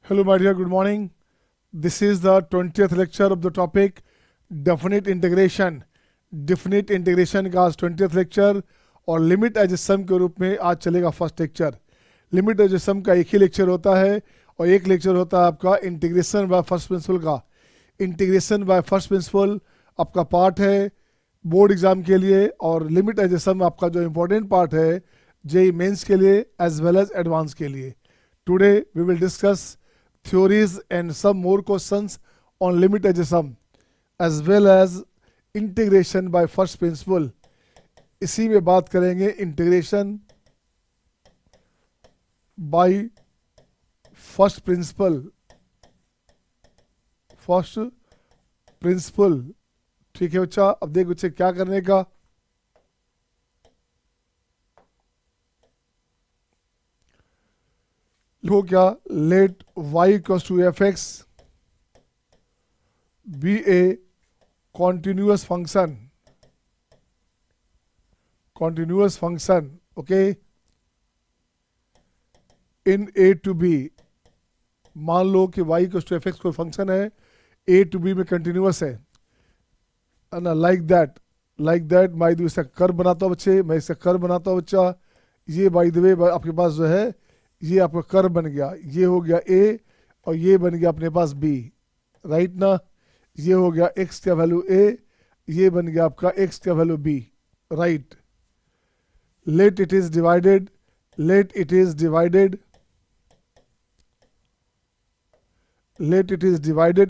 Hello, my dear. Good morning. This is the 20th lecture of the topic definite integration. Definite integration का आज 20th lecture और limit as सम के रूप में आज चलेगा फर्स्ट लेक्चर. लिमिट एज सम का एक ही लेक्चर होता है और एक लेक्चर होता है आपका इंटीग्रेशन बाय फर्स्ट प्रिंसिपल का. इंटीग्रेशन बाय फर्स्ट प्रिंसिपल आपका पार्ट है बोर्ड एग्जाम के लिए और लिमिट एज सम आपका जो इम्पोर्टेंट पार्ट है जेई मेंस के लिए एज वेल एज एडवांस के लिए. Today we will discuss theories and some more questions on limit as a sum as well as integration by first principle. इसी में बात करेंगे integration by first principal. First principle ठीक है बच्चा. अब देख बच्चे क्या करने का. लिखो क्या, let y equals to f x be a continuous function. Continuous function okay in a to b. मान लो कि y equals to f x कोई फंक्शन है ए टू बी में कंटिन्यूअस है ना. लाइक दैट मैं इसका कर्व बनाता हूँ बच्चे. मैं इसका कर्व बनाता हूँ बच्चा. ये बाय द वे आपके पास जो है ये आपका कर्व बन गया. ये हो गया ए और ये बन गया अपने पास बी. राइट ना. ये हो गया x का वैल्यू ए, ये बन गया आपका x का value b. Right. Let it is divided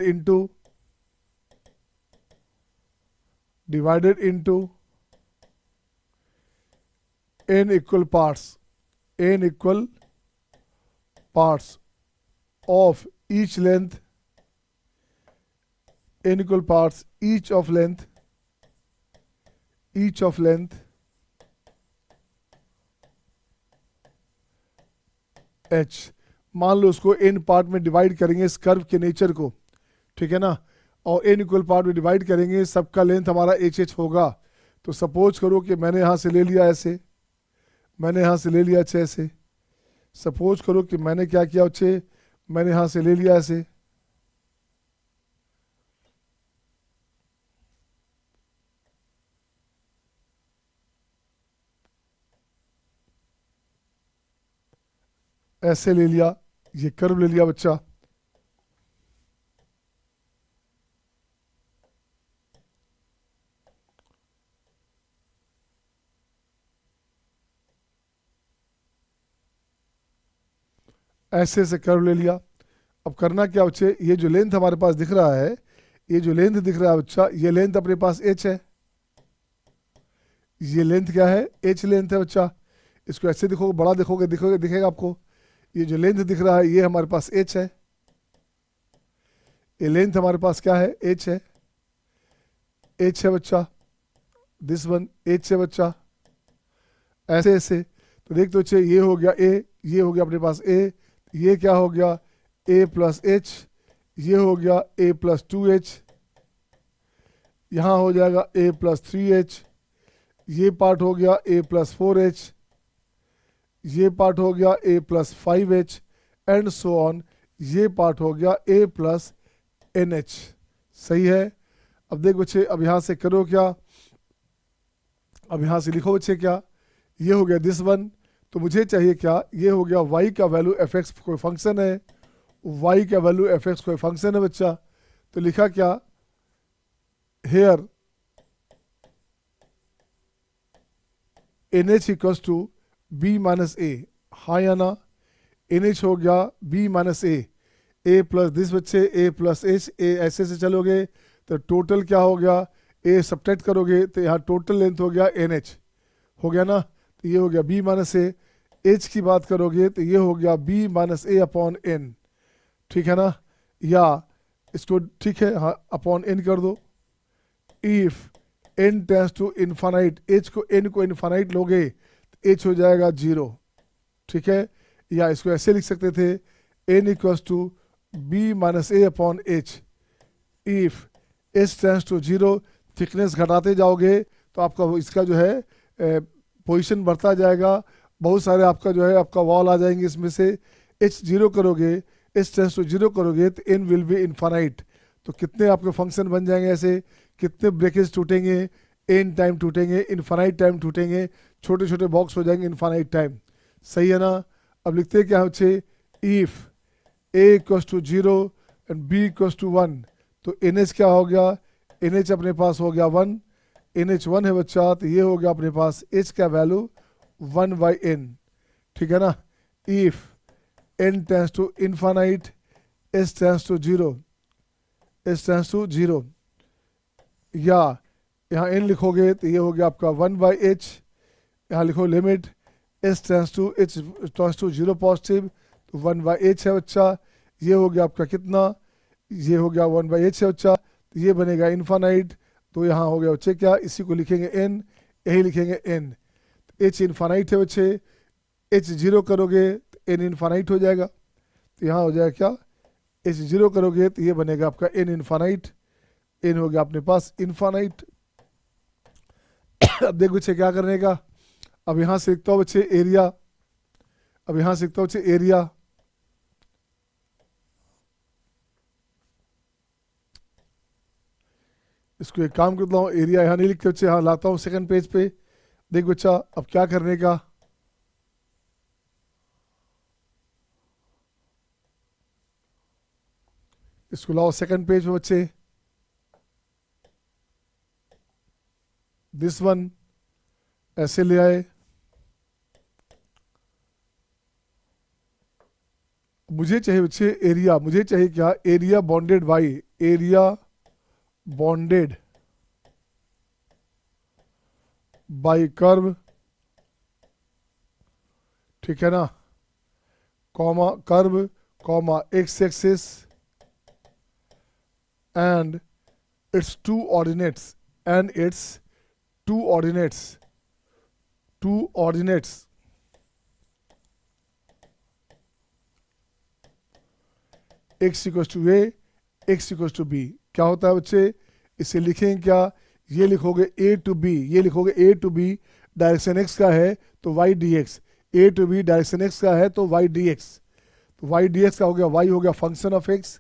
into n equal parts of each length, n equal parts each of length h. मान लो उसको n पार्ट में डिवाइड करेंगे इस कर्व के नेचर को. ठीक है ना. और n इक्वल पार्ट में डिवाइड करेंगे, सबका लेंथ हमारा एच होगा. तो सपोज करो कि मैंने यहाँ से ले लिया ऐसे, मैंने यहाँ से ले लिया ऐसे. सपोज करो कि मैंने क्या किया बच्चे, मैंने यहां से ले लिया ऐसे. ऐसे ले लिया, ये कर्व ले लिया बच्चा. ऐसे से कर्व ले लिया. अब करना क्या बच्चे, ये जो लेंथ हमारे पास दिख रहा है, ये जो लेंथ दिख रहा है बच्चा, ये लेंथ अपने पास h है. ये लेंथ क्या है, h लेंथ है बच्चा. इसको ऐसे दिखोगे, बड़ा दिखेगा आपको. ये जो लेंथ दिख रहा है ये हमारे पास h है. ये लेंथ हमारे पास क्या है, h है. h है बच्चा. दिस वन h है बच्चा. ऐसे ऐसे तो देख तो बच्चे, ये हो गया a, ये हो गया अपने पास a. ये क्या हो गया, a प्लस एच. ये हो गया a प्लस 2h. यहाँ हो जाएगा a प्लस 3h. ये पार्ट हो गया a प्लस 4h. ये पार्ट हो गया a plus 5h and so on. ये पार्ट हो गया a प्लस nh. सही है. अब देख बच्चे, अब यहाँ से करो क्या, अब यहाँ से लिखो बच्चे क्या, ये हो गया दिस वन. तो मुझे चाहिए क्या, ये हो गया y का वैल्यू एफ एक्स कोई फंक्शन है. y का वैल्यू एफ एक्स कोई फंक्शन है बच्चा. तो लिखा क्या, here nh equals to b minus A. हाँ या ना. nh हो गया b minus A plus this बच्चे a प्लस h. a ऐसे से चलोगे तो टोटल क्या हो गया, a सब्ट्रैक्ट करोगे तो यहाँ टोटल लेंथ हो गया nh. हो गया ना. तो ये हो गया b माइनस ए. h की बात करोगे तो ये हो गया b minus a upon n. ठीक है ना. या इसको ठीक है हाँ अपॉन n कर दो. If n tends to infinite, h को n को इन्फानाइट लोगे तो h हो जाएगा 0. ठीक है. या इसको ऐसे लिख सकते थे, n equals to b minus a upon h. If h tends to 0, thickness घटाते जाओगे तो आपका इसका जो है पोजीशन बढ़ता जाएगा. बहुत सारे आपका जो है आपका वॉल आ जाएंगे इसमें से. h 0 करोगे एच टेंस टू जीरो करोगे तो एन विल बी इनफाइनाइट। तो कितने आपके फंक्शन बन जाएंगे ऐसे, कितने ब्रेकेज टूटेंगे, एन टाइम टूटेंगे, इनफाइनाइट टाइम टूटेंगे, छोटे छोटे बॉक्स हो जाएंगे इनफाइनाइट टाइम। सही है ना। अब लिखते हैं क्या बच्चे, if a equals to zero and b equals to one, तो एन एच क्या हो गया, एन एच अपने पास हो गया वन, एन एच वन है बच्चा, तो ये हो गया अपने पास एच का वैल्यू वन बाई एन। ठीक है ना। If n tends to infinite h tends to zero, h tends to zero, या यहाँ एन लिखोगे तो ये हो गया आपका वन बाई एच, यहाँ लिखो limit h tends to zero positive, तो वन बाई एच है बच्चा, ये हो गया आपका कितना, ये हो गया वन बाई एच है बच्चा, तो ये बनेगा इनफाइनाइट। तो यहाँ हो गया बच्चे क्या, इसी को लिखेंगे एन, यही लिखेंगे एन। एच इनफाइनाइट है बच्चे, एच जीरो करोगे तो एन इनफाइनाइट हो जाएगा, तो यहाँ हो जाएगा क्या, एच जीरो करोगे तो ये बनेगा आपका एन इनफाइनाइट, एन हो गया अपने पास इनफाइनाइट। अब देखो बच्चे क्या करने का, अब यहाँ से लिखता हूँ बच्चे एरिया, अब यहाँ से लिखता हूँ बच्चे एरिया, इसको एक काम करता हूँ, एरिया यहाँ नहीं लिखते बच्चे, यहाँ लाता हूँ सेकंड पेज पे। देख बच्चा अब क्या करने का, इसको लाओ सेकंड पेज पे बच्चे, दिस वन ऐसे ले आए। मुझे चाहिए बच्चे एरिया, मुझे चाहिए क्या, area bounded by, area bounded by curve, ठीक है ना, comma curve, comma x axis and its two ordinates, and its two ordinates, two ordinates, x equals to a, x equals to b. क्या होता है बच्चे, इसे लिखेंगे क्या, ये लिखोगे ए टू बी, ये लिखोगे a to b, direction x का है तो y d x, a to b direction x का है तो वाई डी एक्स, तो वाई डी एक्स का हो गया, वाई हो गया function of x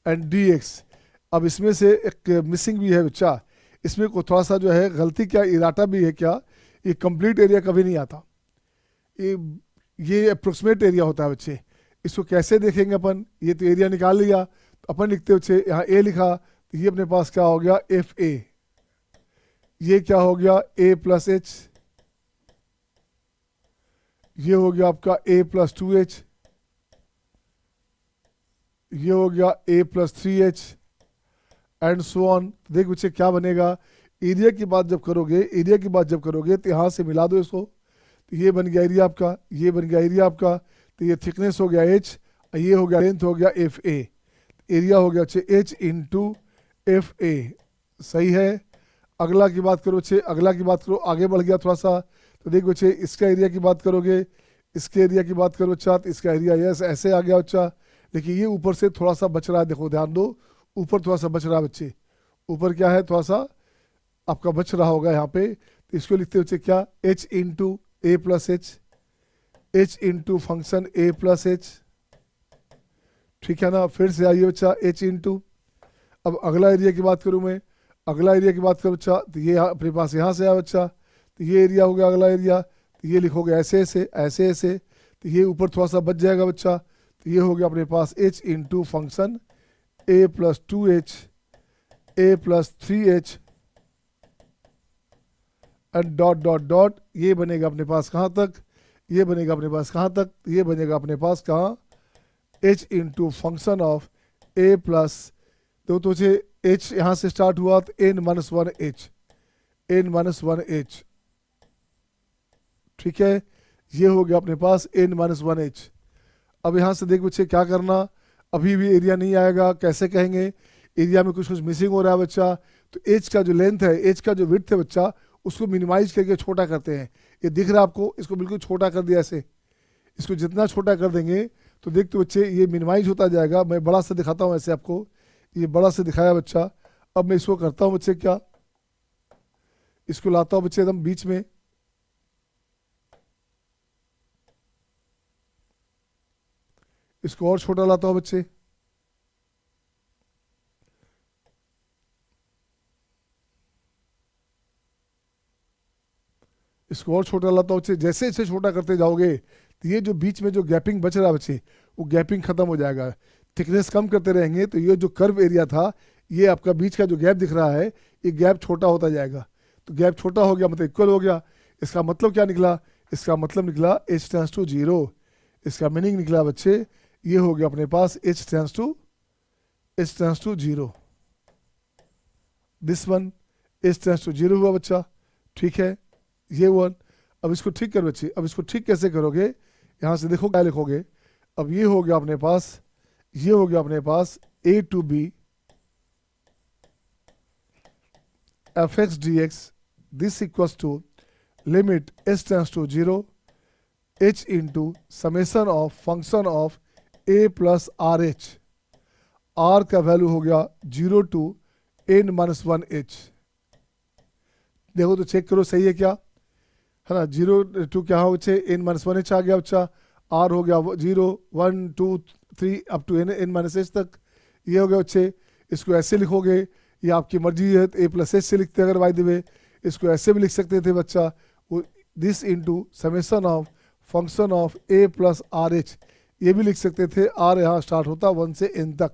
and d x. अब इसमें से एक मिसिंग भी है बच्चा, इसमें को थोड़ा सा जो है गलती, क्या इराटा भी है क्या, ये कंप्लीट एरिया कभी नहीं आता, ये अप्रोक्सीमेट एरिया होता है बच्चे। इसको कैसे देखेंगे अपन, ये तो एरिया निकाल लिया, तो अपन लिखते बच्चे यहाँ ए लिखा, तो ये अपने पास क्या हो गया एफ ए, ये क्या हो गया ए प्लस एच, ये हो गया आपका ए प्लस टू एच, ये हो गया A plus three H and so on. देख बच्चे क्या बनेगा, एरिया की बात जब करोगे, एरिया की बात जब करोगे तो यहाँ से मिला दो इसको, तो ये बन गया एरिया आपका, ये बन गया एरिया आपका, तो ये थिकनेस हो गया एच, ये हो गया लेंथ हो गया एफ ए, एरिया हो गया बच्चे एच इंटू एफ ए। सही है। अगला की बात करो बच्चे, अगला की बात करो, आगे बढ़ गया थोड़ा सा, तो देख बच्चे इसका एरिया की बात करोगे, इसके एरिया की बात करो बच्चा, तो इसका एरिया यस ऐसे आ गया बच्चा, लेकिन ये ऊपर से थोड़ा सा बच रहा है, देखो ध्यान दो, ऊपर थोड़ा सा बच रहा है बच्चे, ऊपर क्या है थोड़ा सा आपका बच रहा होगा यहाँ पे, तो इसको लिखते बच्चे क्या, H into A plus H, H into function A plus H, ठीक है ना। फिर से आइए बच्चा एच इंटू, अब अगला एरिया की बात करूँ मैं, अगला एरिया की बात करूँ बच्चा, तो ये अपने पास यहाँ से आया बच्चा, तो ये एरिया हो गया अगला एरिया, तो ये लिखोगे ऐसे ऐसे ऐसे ऐसे, तो ये ऊपर थोड़ा सा बच जाएगा बच्चा, तो ये हो गया अपने पास H into function A plus two H, A plus three H and dot dot dot, ये बनेगा अपने पास कहाँ तक, ये बनेगा अपने पास कहाँ तक, ये बनेगा अपने पास कहाँ, h into function of a plus, तो तुझे एच यहाँ से स्टार्ट हुआ तो n minus one h, n minus one h, ठीक है, ये हो गया अपने पास एन माइनस वन एच। अब यहाँ से देख बच्चे क्या करना, अभी भी एरिया नहीं आएगा, कैसे कहेंगे, एरिया में कुछ कुछ मिसिंग हो रहा है बच्चा, तो एच का जो लेंथ है, एच का जो विड्थ है बच्चा, उसको मिनिमाइज करके छोटा करते हैं, ये दिख रहा है आपको, इसको बिल्कुल छोटा कर दिया ऐसे, इसको जितना छोटा कर देंगे तो देखते बच्चे ये मिनिमाइज होता जाएगा। मैं बड़ा सा दिखाता हूँ ऐसे आपको, ये बड़ा से दिखाया बच्चा, अब मैं इसको करता हूँ बच्चे क्या, इसको लाता हूँ बच्चे एकदम बीच में, इसको और छोटा लाता हूं बच्चे, इसको और छोटा लाता हूं बच्चे। जैसे इसे छोटा करते जाओगे तो ये जो बीच में जो गैपिंग बच रहा है बच्चे, वो गैपिंग खत्म हो जाएगा। थिकनेस कम करते रहेंगे तो ये जो कर्व एरिया था, ये आपका बीच का जो गैप दिख रहा है, ये गैप छोटा होता जाएगा। तो गैप छोटा हो गया मतलब इक्वल हो गया। इसका मतलब क्या निकला? इसका मतलब निकला h टेंड्स टू 0। इसका मीनिंग निकला बच्चे, ये हो गया अपने पास h tends to 0। This one h tends to 0 हुआ बच्चा, ठीक है, ये वन। अब इसको ठीक कर बच्चे, अब इसको ठीक कैसे करोगे? यहाँ से देखो क्या लिखोगे। अब ये हो गया अपने पास, ये हो गया अपने पास a to b f(x) dx, this equals to limit h tends to 0 h into summation of function of a plus rh। r का वैल्यू हो गया 0 to n-1 h। देखो तो चेक करो सही है क्या, है ना। 0 to क्या हो बच्चे, n-1 h आ गया बच्चा। r हो गया 0 1 2 3 अप टू n-h तक, ये हो गया बच्चे। इसको ऐसे लिखोगे, ये आपकी मर्जी है, तो a प्लस एच से लिखते हैं अगर बाय द वे। इसको ऐसे भी लिख सकते थे बच्चा, वो this into summation of function of a plus R H, ये भी लिख सकते थे। r यहाँ स्टार्ट होता 1 से n तक,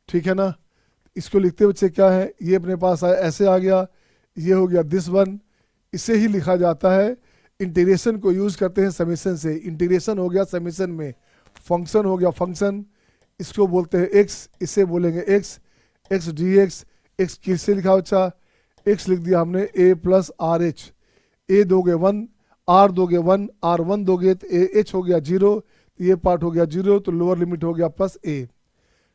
ठीक है ना। इसको लिखते बच्चे क्या है, ये अपने पास ऐसे आ गया, ये हो गया दिस वन। इसे ही लिखा जाता है, इंटीग्रेशन को यूज करते हैं समेशन से। इंटीग्रेशन हो गया समेशन में, फंक्शन हो गया फंक्शन, इसको बोलते हैं x, इसे बोलेंगे x dx। x किससे लिखा बच्चा, x लिख दिया हमने a plus R H. a दोगे 1, r दोगे 1, r1 दोगे तो h हो गया 0, तो ये पार्ट हो गया 0, तो लोअर लिमिट हो गया प्लस a,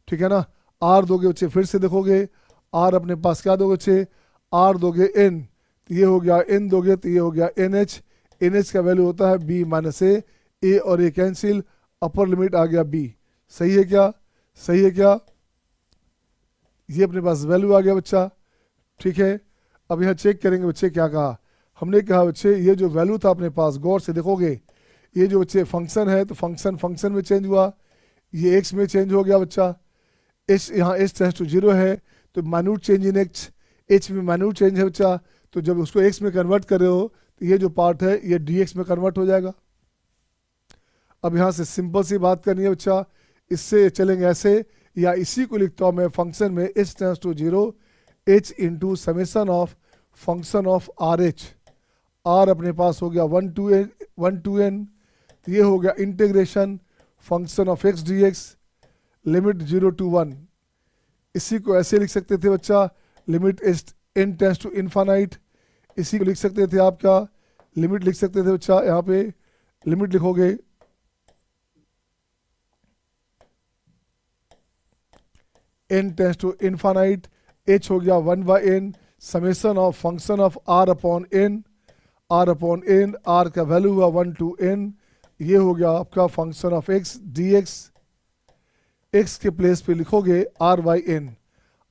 ठीक है ना। r दोगे बच्चे, फिर से देखोगे r अपने पास क्या दोगे बच्चे, r दोगे n, तो ये हो गया n दोगे तो ये हो गया nh। nh का वैल्यू होता है b माइनस a और a कैंसिल, अपर लिमिट आ गया b। सही है क्या, सही है क्या? ये अपने पास वैल्यू आ गया बच्चा, ठीक है। अब यहाँ चेक करेंगे बच्चे क्या कहा। हमने कहा बच्चे ये जो वैल्यू था अपने पास, गौर से देखोगे, ये जो बच्चे फंक्शन है तो फंक्शन में चेंज हुआ, ये x में चेंज हो गया बच्चा। h यहाँ h टेंड्स टू 0 है तो माइन्यूट चेंज इन h में माइन्यूट चेंज है बच्चा। तो जब उसको x में कन्वर्ट कर रहे हो तो ये जो पार्ट है ये dx में कन्वर्ट हो जाएगा। अब यहाँ से सिंपल सी बात करनी है बच्चा, इससे चलेंगे ऐसे, या इसी को लिखता हूँ मैं फंक्शन में h tends to 0 h into summation of function of r h. r अपने पास हो गया 1 to n, तो ये हो गया integration function of x dx limit 0 to 1। इसी को ऐसे लिख सकते थे बच्चा, limit n tends to infinite. इसी को लिख सकते थे आपका, लिमिट लिख सकते थे बच्चा, यहाँ पे लिमिट लिखोगे n tends to infinite, h हो गया 1/n summation of function of r upon n, r का वैल्यू हुआ 1 to n, ये हो गया आपका function of x dx। x के प्लेस पे लिखोगे r/n,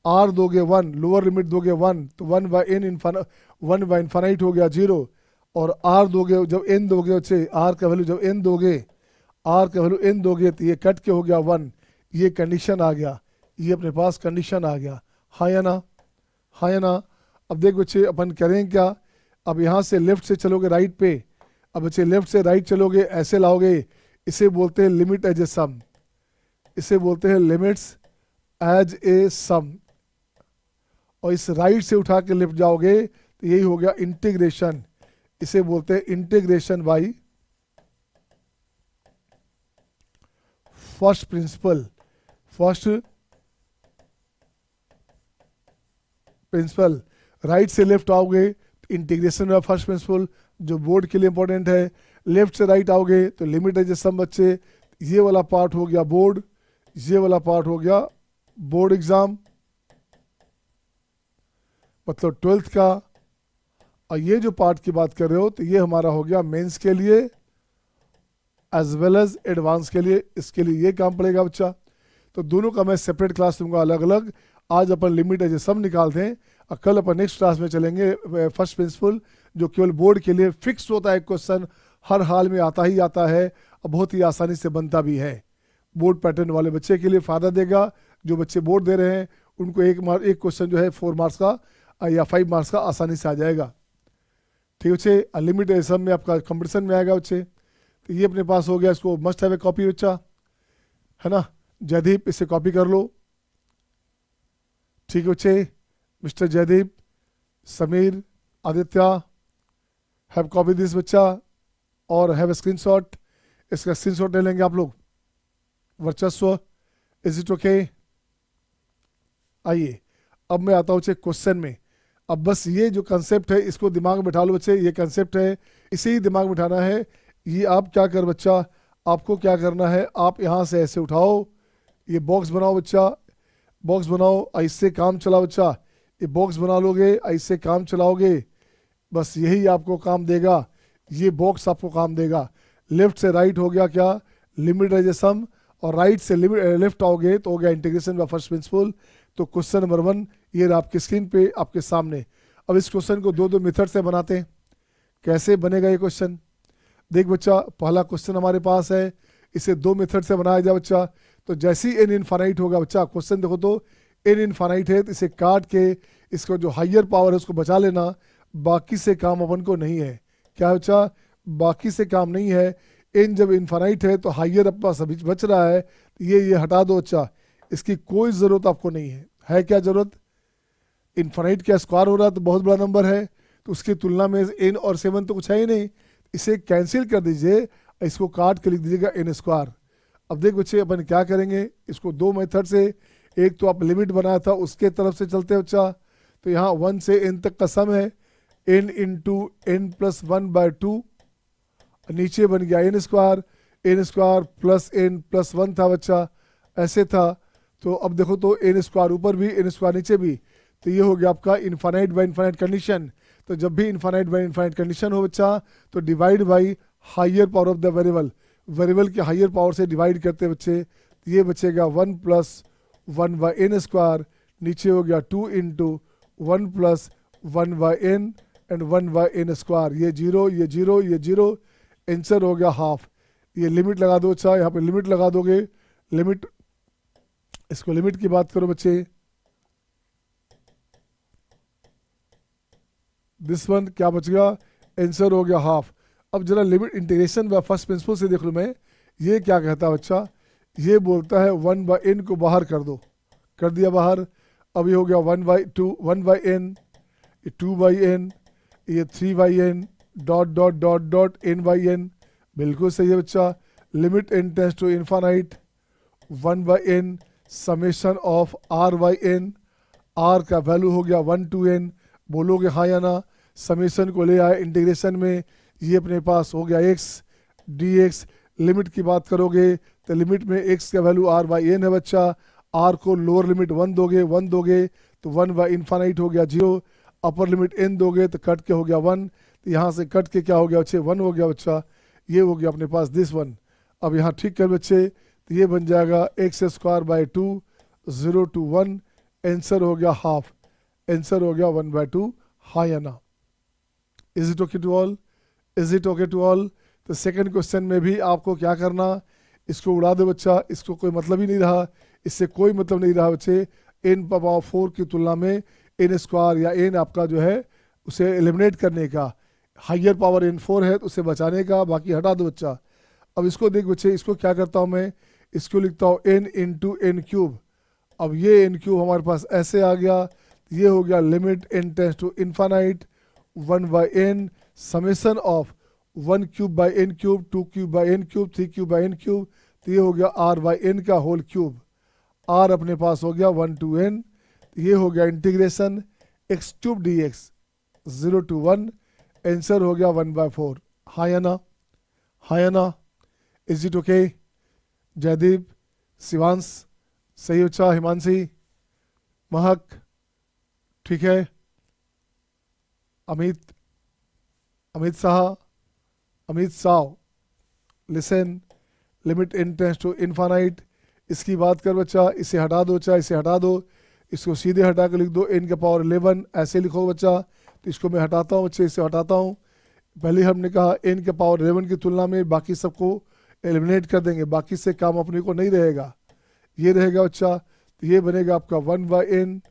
r दोगे 1, लोअर लिमिट दोगे 1, तो 1 इन्फानाइट हो गया 0, और r दोगे जब n दोगे बच्चे, r का वैल्यू जब n दोगे तो ये कट के हो गया 1। ये कंडीशन आ गया, ये अपने पास कंडीशन आ गया, हाँ या ना, हाँ या ना। अब देख बच्चे अपन करें क्या, अब यहाँ से लेफ्ट से चलोगे राइट पे, अब बच्चे लेफ्ट से राइट चलोगे, ऐसे लाओगे, इसे बोलते हैं लिमिट एज ए सम, इसे बोलते हैं लिमिट्स एज ए सम। और इस राइट से उठा के लेफ्ट जाओगे तो यही हो गया इंटीग्रेशन, इसे बोलते हैं integration by first principle. Right से लेफ्ट आओगे तो इंटीग्रेशन बाय फर्स्ट प्रिंसिपल, जो बोर्ड के लिए इंपॉर्टेंट है। लेफ्ट से राइट आओगे तो लिमिट एज ए सम बच्चे, ये वाला पार्ट हो गया बोर्ड, ये वाला पार्ट हो गया बोर्ड एग्जाम, मतलब 12th का। और ये जो पार्ट की बात कर रहे हो तो ये हमारा हो गया मेंस के लिए एज वेल एज एडवांस के लिए, इसके लिए ये काम पड़ेगा बच्चा। तो दोनों का मैं सेपरेट क्लास दूंगा अलग अलग। आज अपन लिमिट एज ए सम निकालते हैं और कल अपन नेक्स्ट क्लास में चलेंगे फर्स्ट प्रिंसिपल, जो केवल बोर्ड के लिए फिक्स होता है, क्वेश्चन हर हाल में आता ही आता है और बहुत ही आसानी से बनता भी है। बोर्ड पैटर्न वाले बच्चे के लिए फ़ायदा देगा। जो बच्चे बोर्ड दे रहे हैं उनको एक क्वेश्चन जो है 4 मार्क्स का या 5 मार्क्स का आसानी से आ जाएगा। ठीक है बच्चे, अनलिमिटेड सम में आपका कंपटीशन में आएगा बच्चे। तो ये अपने पास हो गया, इसको मस्ट हैव ए कॉपी बच्चा, है ना। जयदीप इसे कॉपी कर लो। ठीक है बच्चे, mister Jaideep, Sameer, Aditya, have copy this बच्चा और हैव ए स्क्रीनशॉट। इसका स्क्रीनशॉट ले लेंगे आप लोग। वर्चस्व, इज इट ओके। आइए अब मैं आता हूँ बच्चे क्वेश्चन में। अब बस ये जो कंसेप्ट है इसको दिमाग में बैठा लो बच्चे, ये कंसेप्ट है, इसे ही दिमाग में बैठाना है। ये आप क्या कर बच्चा, आपको क्या करना है, आप यहाँ से ऐसे उठाओ, ये बॉक्स बनाओ बच्चा, बॉक्स बनाओ, ऐसे काम चलाओ बच्चा। ये बॉक्स बना लोगे, ऐसे काम चलाओगे, बस यही आपको काम देगा, ये बॉक्स आपको काम देगा। लेफ्ट से राइट हो गया क्या, लिमिट एज ए सम, और राइट से लेफ्ट आओगे तो हो गया इंटीग्रेशन बाय फर्स्ट प्रिंसिपल। तो क्वेश्चन नंबर 1 ये आपके स्क्रीन पे आपके सामने। अब इस क्वेश्चन को दो मेथड से बनाते हैं। कैसे बनेगा ये क्वेश्चन, देख बच्चा, पहला क्वेश्चन हमारे पास है, इसे 2 मेथड से बनाया जाए बच्चा। तो जैसे ही n इनफाइनाइट होगा बच्चा, क्वेश्चन देखो तो n इनफाइनाइट है, तो इसे काट के इसको जो हायर पावर है उसको बचा लेना, बाकी से काम अपन को नहीं है। क्या बच्चा, बाकी से काम नहीं है। n जब इनफाइनाइट है तो हायर अपना सभी बच रहा है, तो ये हटा दो बच्चा, इसकी कोई ज़रूरत आपको नहीं है क्या ज़रूरत। इनफाइनाइट का स्क्वायर हो रहा है तो बहुत बड़ा नंबर है, तो उसकी तुलना में n और 7 तो कुछ है ही नहीं, इसे कैंसिल कर दीजिए, इसको काट के लिख दीजिएगा n स्क्वायर। अब देख बच्चे अपन क्या करेंगे, इसको 2 मेथड से, एक तो आप लिमिट बनाया था उसके तरफ से चलते हैं बच्चा। तो यहाँ 1 से n तक का सम है, n इंटू n प्लस 1/2, नीचे बन गया n square plus n plus 1 था बच्चा, ऐसे था। तो अब देखो तो n स्क्वायर ऊपर भी, n स्क्वायर नीचे भी, तो ये हो गया आपका इनफाइनाइट बाय इनफाइनाइट कंडीशन। तो जब भी इनफाइनाइट बाय इनफाइनाइट कंडीशन हो बच्चा, तो divide by higher power of the variable, variable के हायर पावर से डिवाइड करते बच्चे, तो ये बचेगा 1 प्लस 1/n स्क्वायर, नीचे हो गया 2 into 1 plus 1/n and 1/n square. ये जीरो, ये जीरो, ये जीरो, आंसर हो गया हाफ। ये लिमिट लगा दो अच्छा, यहाँ पे लिमिट लगा दोगे, लिमिट, इसको लिमिट की बात करो बच्चे, दिस वन क्या बच गया, आंसर हो गया हाफ। अब जरा limit integration by first principal से देख लो मैं, ये क्या कहता है बच्चा, ये बोलता है 1/n को बाहर कर दो, कर दिया बाहर। अब ये हो गया 1/n, ये 2/n, ये 3/n, dot dot dot dot n/n, बिल्कुल सही है बच्चा। Limit n tends to infinite 1/n summation of r/n, r का वैल्यू हो गया 1 to n, बोलोगे हाँ या ना। समेशन को ले आए इंटीग्रेशन में, ये अपने पास हो गया x dx। लिमिट की बात करोगे तो लिमिट में x का वैल्यू r/n है बच्चा, r को लोअर लिमिट 1 दोगे तो 1/इनफाइनाइट हो गया 0, अपर लिमिट n दोगे तो कट के हो गया 1, तो यहाँ से कट के क्या हो गया बच्चे, 1 हो गया बच्चा। ये हो गया अपने पास दिस 1। अब यहाँ ठीक कर बच्चे, तो ये बन जाएगा x²/2 0 to 1, आंसर हो गया हाफ, आंसर हो गया 1/2, हाँ या ना। Is it okay to all, is it okay to all. तो सेकंड क्वेश्चन में भी आपको क्या करना, इसको उड़ा दो बच्चा, इसको कोई मतलब ही नहीं रहा, इससे कोई मतलब नहीं रहा बच्चे। n पावर 4 की तुलना में n स्क्वायर या n आपका जो है उसे एलिमिनेट करने का, हायर पावर n4 है तो उसे बचाने का, बाकी हटा दो बच्चा। अब इसको देख बच्चे, इसको क्या करता हूँ मैं, इसको लिखता हूँ n इंटू n³। अब ये n³ हमारे पास ऐसे आ गया, ये हो गया limit n tends to infinite 1/n summation of 1³ / n³, 2³ / n³, 3³ / n³, तो ये हो गया r/n का होल क्यूब। r अपने पास हो गया 1 to n, ये हो गया integration x³ dx 0 to 1, answer हो गया 1/4, हाँ या ना, हाँ या ना। Is it okay. Jaideep, Shivansh सही बच्चा, हिमांशी, महक ठीक है, Amit Sao, listen, limit n tends to infinite, इसकी बात कर बच्चा, इसे हटा दो बच्चा, इसे हटा दो, इसको सीधे हटा के लिख दो n का पावर 11, ऐसे लिखो बच्चा। तो इसको मैं हटाता हूँ बच्चे, इसे हटाता हूँ। पहले हमने कहा n के पावर 11 की तुलना में बाकी सबको एलिमिनेट कर देंगे, बाकी से काम अपने को नहीं रहेगा। ये रहेगा बच्चा, तो ये बनेगा आपका 1/n,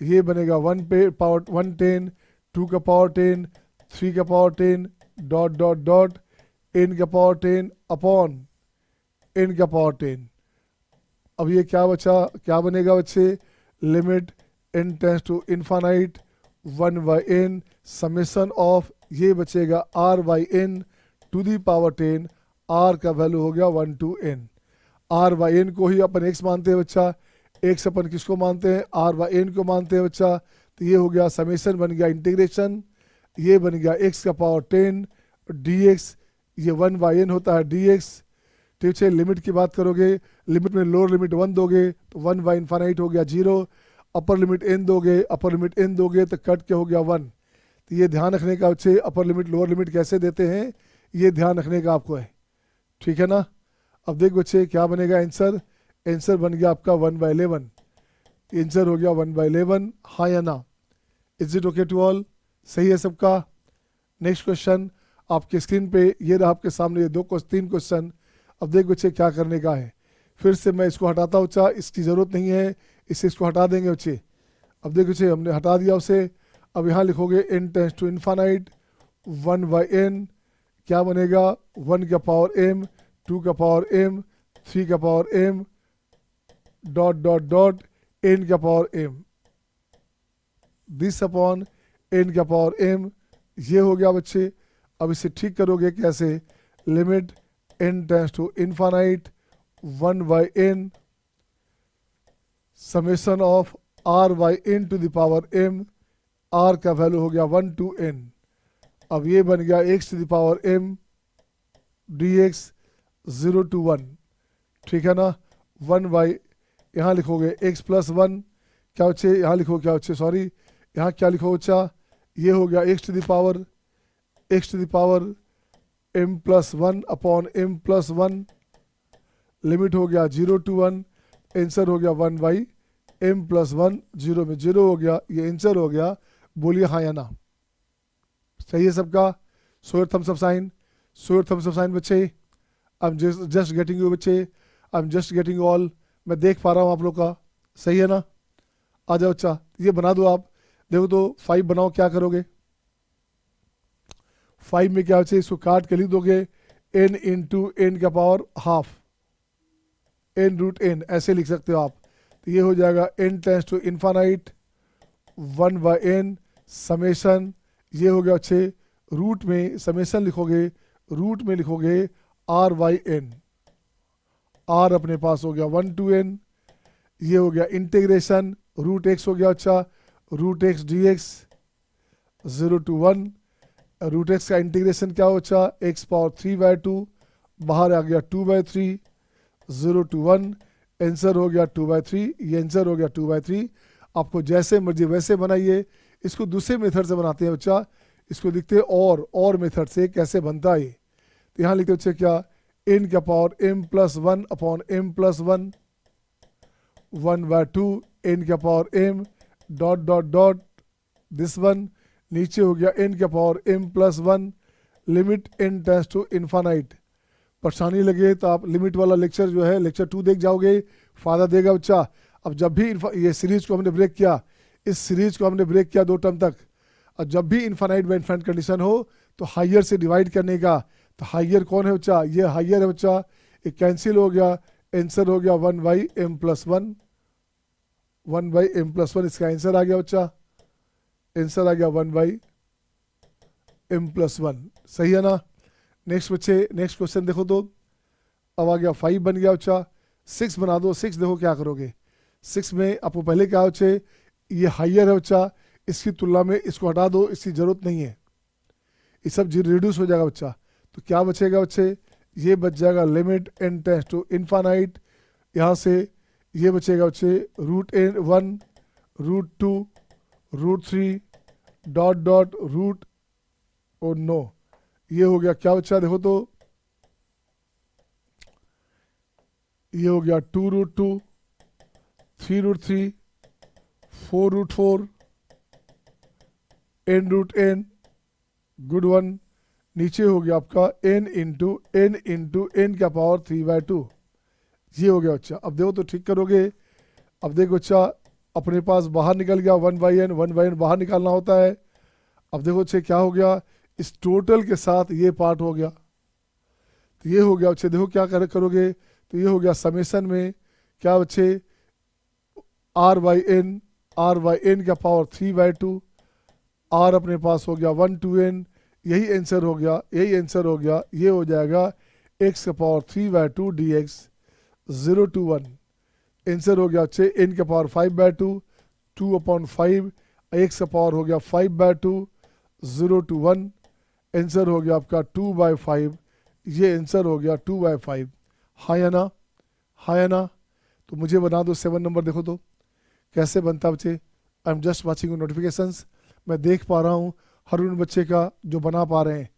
ये बनेगा 1 पे पावर 110, 2 का पावर 10, 3 का power 10 dot dot dot n का पावर 10 अपॉन n का पावर 10। अब ये क्या बचा, क्या बनेगा बच्चे, limit n tends to infinite 1/n summation of, ये बचेगा r/n to the power 10, r का वैल्यू हो गया 1 to n। r/n को ही अपन x मानते हैं बच्चा, x अपन किसको मानते हैं, r/n को मानते हैं बच्चा। तो ये हो गया समेशन, बन गया इंटीग्रेशन, ये बन गया x का पावर 10 dx, ये 1/n होता है dx। ठीक है, लिमिट की बात करोगे, लिमिट में लोअर लिमिट 1 दोगे तो 1/∞ हो गया 0, अपर लिमिट n दोगे, अपर लिमिट n दोगे तो कट के हो गया 1। तो ये ध्यान रखने का बच्चे, अपर लिमिट लोअर लिमिट कैसे देते हैं ये ध्यान रखने का आपको है, ठीक है ना। अब देख बच्चे क्या बनेगा आंसर, आंसर बन गया आपका 1/11, आंसर हो गया 1/11, हाँ या ना। Is it okay to all, सही है सबका। नेक्स्ट क्वेश्चन आपके स्क्रीन पे ये रहा आपके सामने, ये 3 क्वेश्चन। अब देख बच्चे क्या करने का है, फिर से मैं इसको हटाता हूँ, चा इसकी ज़रूरत नहीं है, इसको हटा देंगे बच्चे। अब देख बच्चे हमने हटा दिया उसे। अब यहाँ लिखोगे n tends to infinite 1/n, क्या बनेगा 1 का पावर m, 2 का पावर m, 3 का power m dot dot dot n का power m, this upon n का पावर m। ये हो गया बच्चे। अब इसे ठीक करोगे कैसे, limit n tends to infinite 1/n summation of r/n to the power m, r का वैल्यू हो गया 1 to n। अब ये बन गया x to the power m dx 0 to 1, ठीक है ना। 1 यहाँ लिखोगे x प्लस 1, क्या बच्चे यहाँ लिखो, क्या बच्चे सॉरी यहाँ क्या लिखो बच्चा, ये हो गया x to the power m plus 1 upon m plus 1, limit हो गया 0 to 1, आंसर हो गया 1/m प्लस 1, 0 में 0 हो गया, ये आंसर हो गया। बोलिए हाँ या ना, सही है सबका। Show thumbs up sign, show thumbs up sign बच्चे। I am just getting you बच्चे, I am just getting you all, मैं देख पा रहा हूँ आप लोग का, सही है ना। आ जाओ अच्छा, ये बना दो आप, देखो तो 5 बनाओ, क्या करोगे 5 में क्या बच्चे, इसको काट के लिख दोगे n इंटू n का पावर हाफ, n√n ऐसे लिख सकते हो आप। तो ये हो जाएगा n tends to infinite 1/n summation, ये हो गया अच्छे, रूट में समेशन लिखोगे, रूट में लिखोगे r/n, r अपने पास हो गया 1 to n, ये हो गया इंटीग्रेशन, रूट x हो गया अच्छा, root x dx 0 to 1, root x का इंटीग्रेशन क्या हो अच्छा, x पावर 3/2, बाहर आ गया 2/3, 0 to 1, आंसर हो गया 2/3, ये आंसर हो गया 2/3। आपको जैसे मर्जी वैसे बनाइए, इसको दूसरे मेथड से बनाते हैं बच्चा, इसको लिखते हैं और मेथड से कैसे बनता है। तो यहाँ लिखते बच्चे क्या, n का power m plus 1 upon m plus 1, 1/2 n का power m dot dot dot this one, नीचे हो गया n का power m plus 1, limit n tends to infinite. परेशानी लगे तो आप लिमिट वाला लेक्चर जो है लेक्चर 2 देख जाओगे, फायदा देगा बच्चा। अब जब भी ये सीरीज को हमने ब्रेक किया, इस सीरीज को हमने ब्रेक किया 2 टर्म तक, और जब भी इन्फानाइट बाय इन्फानाइट कंडीशन हो तो हाइयर से डिवाइड करने का। तो हाइयर कौन है बच्चा, ये हाइयर है बच्चा, ये कैंसिल हो गया, आंसर हो गया 1/m प्लस 1, 1/m प्लस 1 इसका आंसर आ गया बच्चा, आंसर आ गया 1/m प्लस 1, सही है ना। नेक्स्ट बच्चे, नेक्स्ट क्वेश्चन देखो तो, अब आ गया 5 बन गया बच्चा, 6 बना दो। 6 देखो क्या करोगे, 6 में आपको पहले क्या बच्चे, ये हाइयर है बच्चा, इसकी तुलना में इसको हटा दो, इसकी जरूरत नहीं है, ये सब रिड्यूस हो जाएगा बच्चा। तो क्या बचेगा बच्चे, ये बच जाएगा limit n tends to infinite, यहाँ से ये बचेगा बच्चे √1, √2, √3 डॉट डॉट रूट और नो, ये हो गया क्या बच्चा, देखो तो ये हो गया 2√2, 3√3, 4√4, n√n, गुड वन, नीचे हो गया आपका n का पावर 3/2, ये हो गया बच्चा। अब देखो तो ठीक करोगे। अब देखो बच्चा अपने पास बाहर निकल गया 1/n बाहर निकालना होता है। अब देखो बच्चे क्या हो गया, इस टोटल के साथ ये पार्ट हो गया, तो ये हो गया बच्चे। देखो क्या करोगे, तो ये हो गया समेसन में क्या बच्चे, r/n का पावर 3/2, r अपने पास हो गया 1 to n, यही आंसर हो गया, यही आंसर हो गया। ये हो जाएगा x का पावर 3/2 dx 0 to 1। आंसर हो गया बच्चे n का पावर 5/2 2/5, x का पावर हो गया 5/2 0 to 1। आंसर हो गया आपका 2/5, ये आंसर हो गया 2/5। हाँ या ना, हाँ या ना। तो मुझे बना दो 7 नंबर। देखो तो कैसे बनता बच्चे। I am just watching notifications, मैं देख पा रहा हूँ हर उन बच्चे का जो बना पा रहे हैं।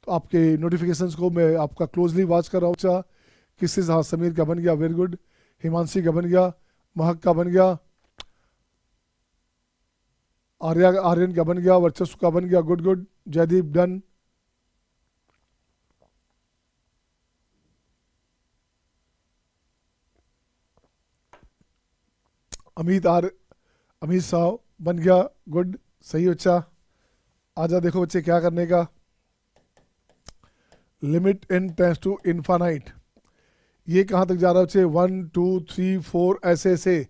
तो आपके नोटिफिकेशंस को मैं आपका क्लोजली वॉच कर रहा हूँ। अच्छा किससे, हाँ समीर का बन गया, वेरी गुड। हिमांशी का बन गया, महक का बन गया, आर्यन का बन गया, वर्चस्व का बन गया, good good. Jaideep done. Amit साहब बन गया, गुड, सही बच्चा। आजा देखो बच्चे क्या करने का। Limit n tends to infinite, ये कहाँ तक जा रहा है बच्चे, 1 2 3 4 ऐसे ऐसे,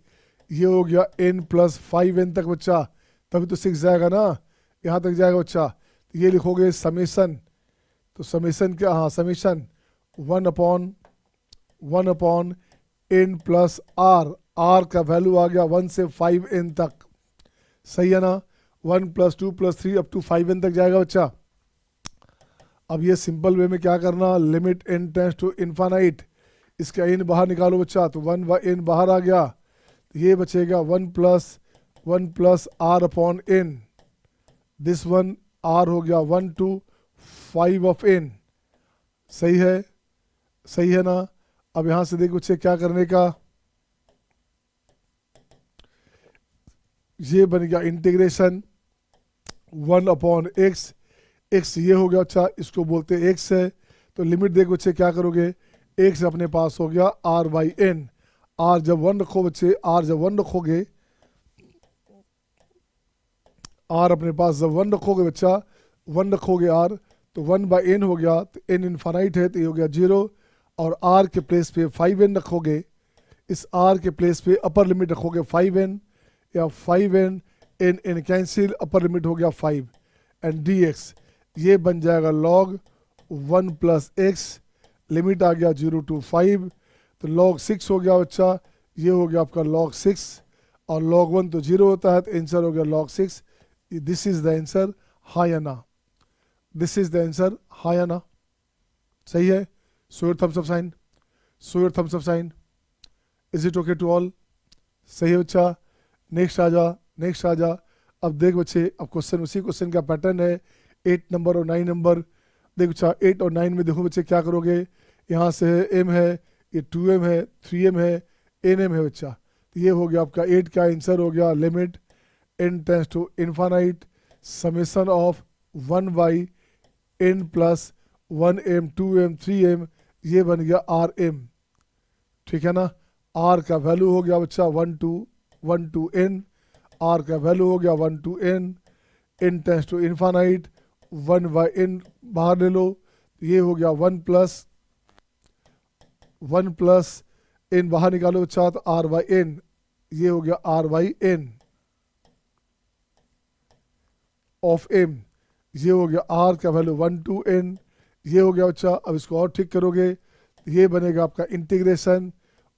ये हो गया n+5n तक बच्चा, तभी तो 6 जाएगा ना, यहाँ तक जाएगा बच्चा। तो ये लिखोगे समेसन, तो समेसन क्या, हाँ summation 1/n plus r, r का वैल्यू आ गया 1 से 5n तक, सही है ना। 1 + 2 + 3 अप टू 5n तक जाएगा बच्चा। अब ये सिंपल वे में क्या करना, limit n tends to infinite, इसका n बाहर निकालो बच्चा, तो 1/n बाहर आ गया, तो ये बचेगा 1 + r/n, दिस वन r हो गया 1 to 5/n, सही है, सही है ना। अब यहां से देखो बच्चे क्या करने का, ये बन गया इंटीग्रेशन 1/x, x ये हो गया अच्छा, इसको बोलते हैं x है। तो लिमिट देखो बच्चे क्या करोगे, x अपने पास हो गया r/n, r जब 1 रखो बच्चे, r जब 1 रखोगे, r अपने पास जब 1 रखोगे बच्चा, 1 रखोगे r, तो 1/n हो गया, तो n इन्फानाइट है तो ये हो गया 0, और r के प्लेस पे 5n रखोगे, इस r के प्लेस पे अपर लिमिट रखोगे 5n, या 5n n cancel, upper limit हो गया 5, एंड dx ये बन जाएगा log 1 + x, लिमिट आ गया 0 to 5, तो log 6 हो गया बच्चा, ये हो गया आपका log 6, और log 1 तो 0 होता है, तो आंसर हो गया log 6। This is the answer, हाँ या ना, दिस इज द आंसर, हाँ या ना, सही है। Show your thumbs up sign, show your thumbs up sign, is it okay to all, सही है बच्चा। नेक्स्ट आ जा, नेक्स्ट आ जा। अब देख बच्चे, अब क्वेश्चन उसी क्वेश्चन का पैटर्न है, 8 नंबर और 9 नंबर। देख बच्चा 8 और 9 में देखो बच्चे क्या करोगे, यहाँ से m है, ये 2m है, 3m है, nm है बच्चा, तो ये हो गया आपका 8 का आंसर हो गया, limit n tends to infinite summation of 1/n + 1m 2m 3m, ये बन गया rm, ठीक है ना। r का वैल्यू हो गया बच्चा 1 to n, r का वैल्यू हो गया 1 to n, n tends to infinite 1/n बाहर ले लो, ये हो गया 1 + n बाहर निकालो बच्चा, तो r/n, ये हो गया r/n ऑफ m, ये हो गया r का वैल्यू 1 to n, ये हो गया बच्चा। अब इसको और ठीक करोगे, ये बनेगा आपका इंटीग्रेशन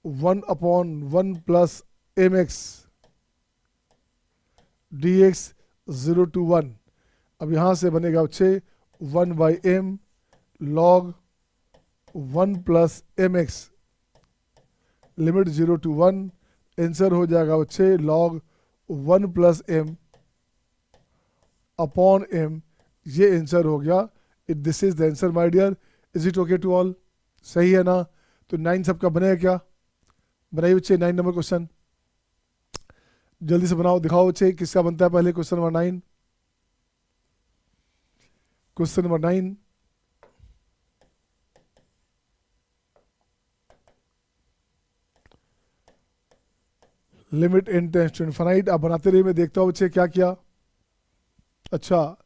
1/1 + mx dx 0 to 1। अब यहाँ से बनेगा बच्चे 1/m log 1 + mx, limit 0 to 1, answer हो जाएगा बच्चे log 1 + m अपॉन m, ये आंसर हो गया। This is the answer my dear, is it okay to all, सही है ना। तो 9 सबका बनेगा क्या, बनाइए बच्चे 9 नंबर क्वेश्चन, जल्दी से बनाओ, दिखाओ बच्चे किसका बनता है पहले। Question number 9, question number 9, limit n tends to infinite. आप बनाते रहिए, मैं देखता हूँ बच्चे क्या किया। अच्छा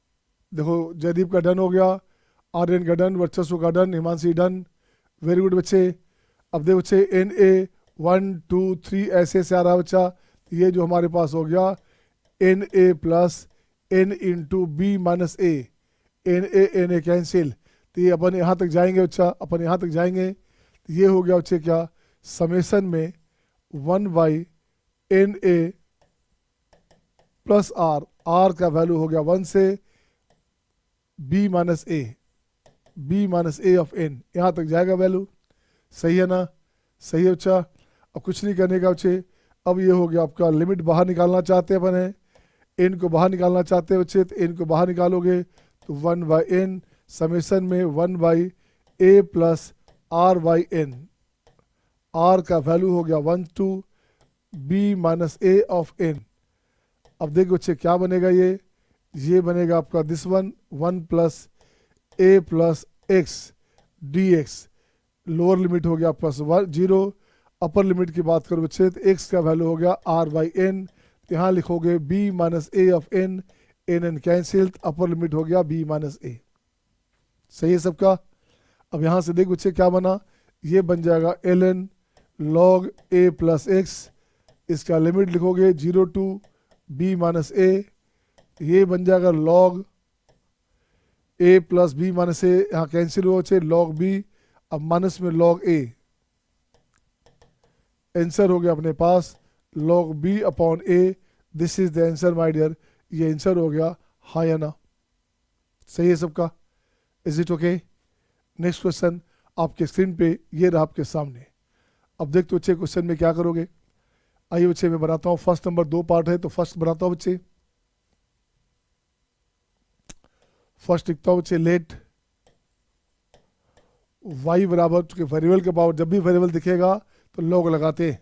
देखो, जयदीप का डन हो गया, आर्यन का डन, वर्चस्व का done, Himanshi done, very good बच्चे। अब देखो बच्चे एन ए 1 2 3 ऐसे से आ रहा है बच्चा, ये जो हमारे पास हो गया n a plus n into b minus n a cancel, तो ये अपन यहाँ तक जाएंगे बच्चा, अपन यहाँ तक जाएंगे, तो ये हो गया बच्चे क्या, समेसन में 1 एन ए प्लस आर का वैल्यू हो गया 1 से b minus a of n, यहाँ तक जाएगा वैल्यू। सही है ना, सही है बच्चा। अब कुछ नहीं करने का बच्चे, अब ये हो गया आपका लिमिट बाहर निकालना चाहते हैं अपन है, एन को बाहर निकालना चाहते हैं बच्चे, तो एन को बाहर निकालोगे तो 1/n समेसन में 1/a प्लस r/n, r का वैल्यू हो गया 1 to b minus a of n। अब देखो बच्चे क्या बनेगा, ये बनेगा आपका this 1 plus a plus x dx, lower limit हो गया प्लस 0, अपर लिमिट की बात करो बच्चे तो x का वैल्यू हो गया r/n, यहाँ लिखोगे b minus a of n, n cancel, upper limit हो गया b माइनस ए। सही है सबका। अब यहाँ से देख बच्चे क्या बना, ये बन जाएगा ln log a plus x, इसका लिमिट लिखोगे 0 टू b माइनस ए, ये बन जाएगा log a plus b minus A, यहाँ कैंसिल हो बच्चे log b, अब माइनस में log a, आंसर हो गया अपने पास log b upon a, this is the answer my dear, ये आंसर हो गया। हाँ या ना, सही है सबका, is it okay. Next question आपके स्क्रीन पे ये रहा आपके सामने। अब देखते बच्चे क्वेश्चन में क्या करोगे। आइए बच्चे मैं बनाता हूँ, फर्स्ट नंबर 2 पार्ट है तो फर्स्ट बनाता हूँ बच्चे। फर्स्ट लिखता हूँ बच्चे लेट y बराबर, चूंकि वेरिएबल के पावर जब भी वेरिएबल दिखेगा तो लॉग लगाते हैं,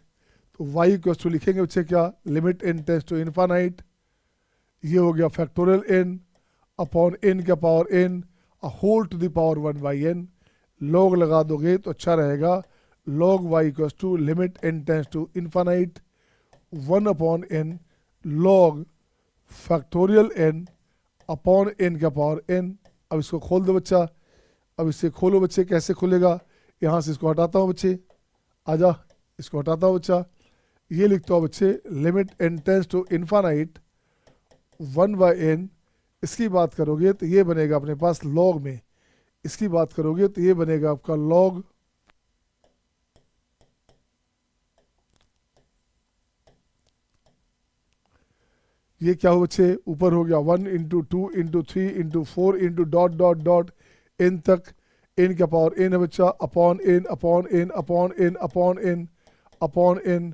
तो y इक्वल्स टू लिखेंगे बच्चे क्या, limit n tends to infinite, ये हो गया फैक्टोरियल n अपॉन n का power n whole to the power 1/n, log लगा दोगे तो अच्छा रहेगा, log y equals to limit n tends to infinite 1 upon n log factorial n upon n का पावर n। अब इसको खोल दो बच्चा, अब इसे खोलो बच्चे, कैसे खुलेगा, यहाँ से इसको हटाता हूँ बच्चे, आजा इसको हटाता हूँ बच्चा, ये लिखता हूँ बच्चे limit n tends to infinite 1/n, इसकी बात करोगे तो ये बनेगा अपने पास log में, इसकी बात करोगे तो ये बनेगा आपका log ये क्या हो बच्चे, ऊपर हो गया 1 into 2 into 3 into 4 into dot dot dot n तक, n का पावर n है बच्चा, upon n upon n upon n upon n upon n,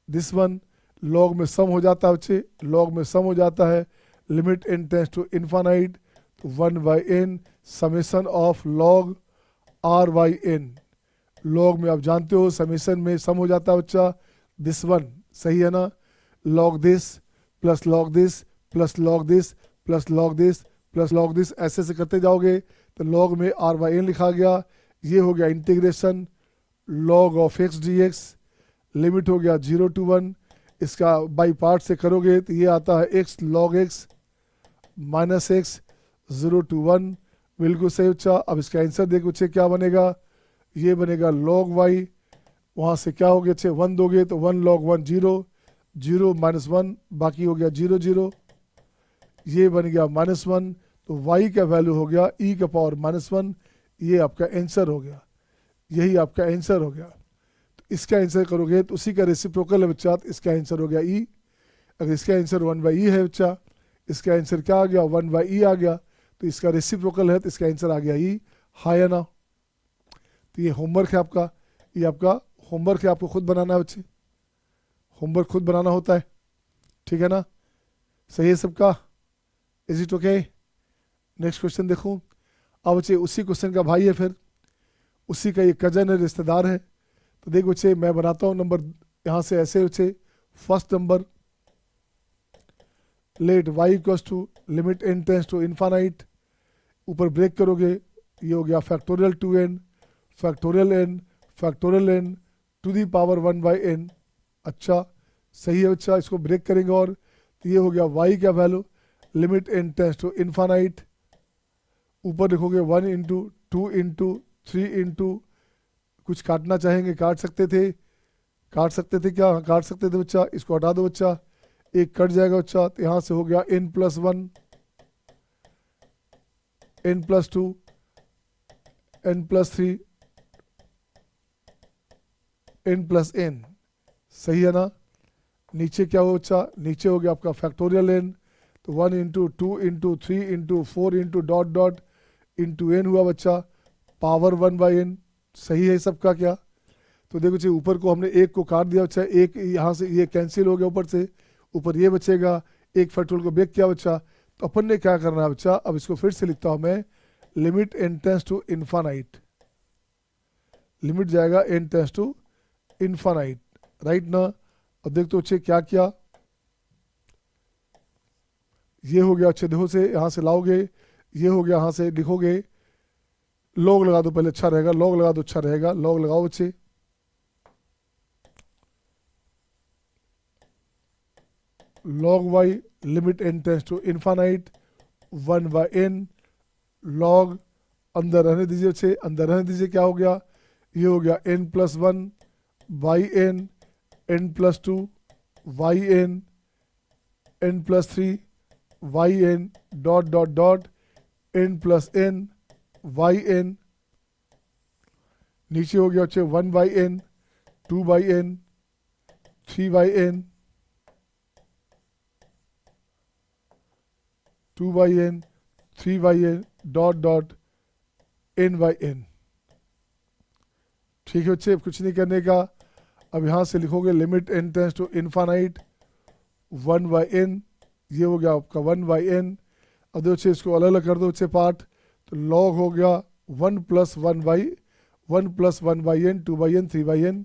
this one log में सम हो जाता है बच्चे, लॉग में सम हो जाता है, limit n tends to infinite 1/n summation of log r/n, log में आप जानते हो समेसन में सम हो जाता है बच्चा, दिस वन, सही है ना, log this plus log this plus log this plus log this plus log this, ऐसे से करते जाओगे तो log में r/n लिखा गया, ये हो गया integration log of x dx, limit हो गया 0 टू 1, इसका बाई पार्ट से करोगे तो ये आता है x log x minus x 0 to 1, बिल्कुल सही बच्चा। अब इसका आंसर देखो बच्चे क्या बनेगा, ये बनेगा log y, वहाँ से क्या हो गया बच्चे 1 दोगे तो 1 log 1 0, 0 माइनस 1, बाकी हो गया 0 0, ये बन गया -1, तो y का वैल्यू हो गया e का पावर -1, ये आपका आंसर हो गया, यही आपका आंसर हो गया। तो इसका आंसर करोगे तो उसी का रेसिप्रोकल है बच्चा, तो इसका आंसर हो गया e, अगर इसका आंसर 1/e है बच्चा, इसका आंसर क्या आ गया 1/e आ गया, तो इसका रेसिप्रोकल है तो इसका आंसर आ गया e, हाँ या ना। तो ये होमवर्क है आपका, ये आपका होमवर्क है, आपको खुद बनाना है बच्चे, होमवर्क खुद बनाना होता है, ठीक है ना, सही है सबका, is it okay. Next question देखो। अब बच्चे उसी क्वेश्चन का भाई है, फिर उसी का ये कजन है, रिश्तेदार है, तो देखो बच्चे मैं बनाता हूँ नंबर यहाँ से ऐसे बच्चे, first number let y equals to limit n tends to infinite, ऊपर ब्रेक करोगे ये हो गया factorial 2n factorial n factorial n to the power 1/n, अच्छा सही है बच्चा, इसको ब्रेक करेंगे और तो ये हो गया y क्या value, limit n tends to infinite, ऊपर लिखोगे 1 इंटू 2 इंटू 3 इंटू, कुछ काटना चाहेंगे काट सकते थे, क्या, हाँ काट सकते थे बच्चा, इसको हटा दो बच्चा, एक कट जाएगा बच्चा, तो यहाँ से हो गया n+1, n+2, n+3, n+n, सही है ना। नीचे क्या हो बच्चा, नीचे हो गया आपका फैक्टोरियल n, तो 1 into 2 into 3 into 4 into dot dot into n हुआ बच्चा, पावर 1/n, सही है सबका क्या। तो देखो बच्चे ऊपर को हमने एक को काट दिया बच्चा, एक यहाँ से ये कैंसिल हो गया ऊपर से, ऊपर ये बचेगा, एक फैक्टोरियल को ब्रेक किया बच्चा, तो अपन ने क्या करना है बच्चा, अब इसको फिर से लिखता हूँ मैं, limit n tends to infinite, limit जाएगा n tends to infinite, right ना। अब देखते बच्चे क्या किया, ये हो गया अच्छे, देखो से यहाँ से लाओगे, ये हो गया, यहाँ से लिखोगे, लॉग लगा दो पहले, अच्छा रहेगा, लॉग लगा दो, अच्छा रहेगा, लॉग लगाओ बच्चे, log y limit n tends to infinite 1/n log, अंदर रहने दीजिए बच्चे, अंदर रहने दीजिए, क्या हो गया, ये हो गया n+1 yn, n+2 yn, n+3 yn dot dot dot n+n yn, नीचे हो गया बच्चे 1/n 2/n 3/n 2/n 3/n dot dot n/n, ठीक है बच्चे, कुछ नहीं करने का। अब यहाँ से लिखोगे limit n tends to infinite 1/n, ये हो गया आपका 1/n। अब देखो बच्चे इसको अलग अलग कर दो बच्चे पार्ट, तो log हो गया 1 + 1/n 2/n 3/n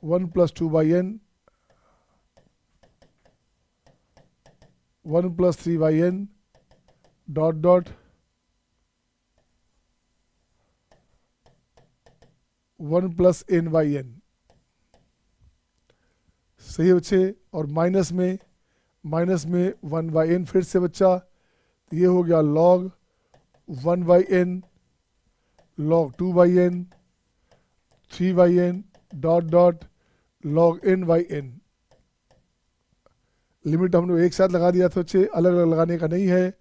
1 + 2/n 1 + 3/n dot dot 1 + n/n, सही है बच्चे। और माइनस में 1/n फिर से बच्चा, तो ये हो गया log 1/n log 2/n 3/n dot dot log n/n, limit हम लोग एक साथ लगा दिया था बच्चे, अलग अलग लगाने का नहीं है।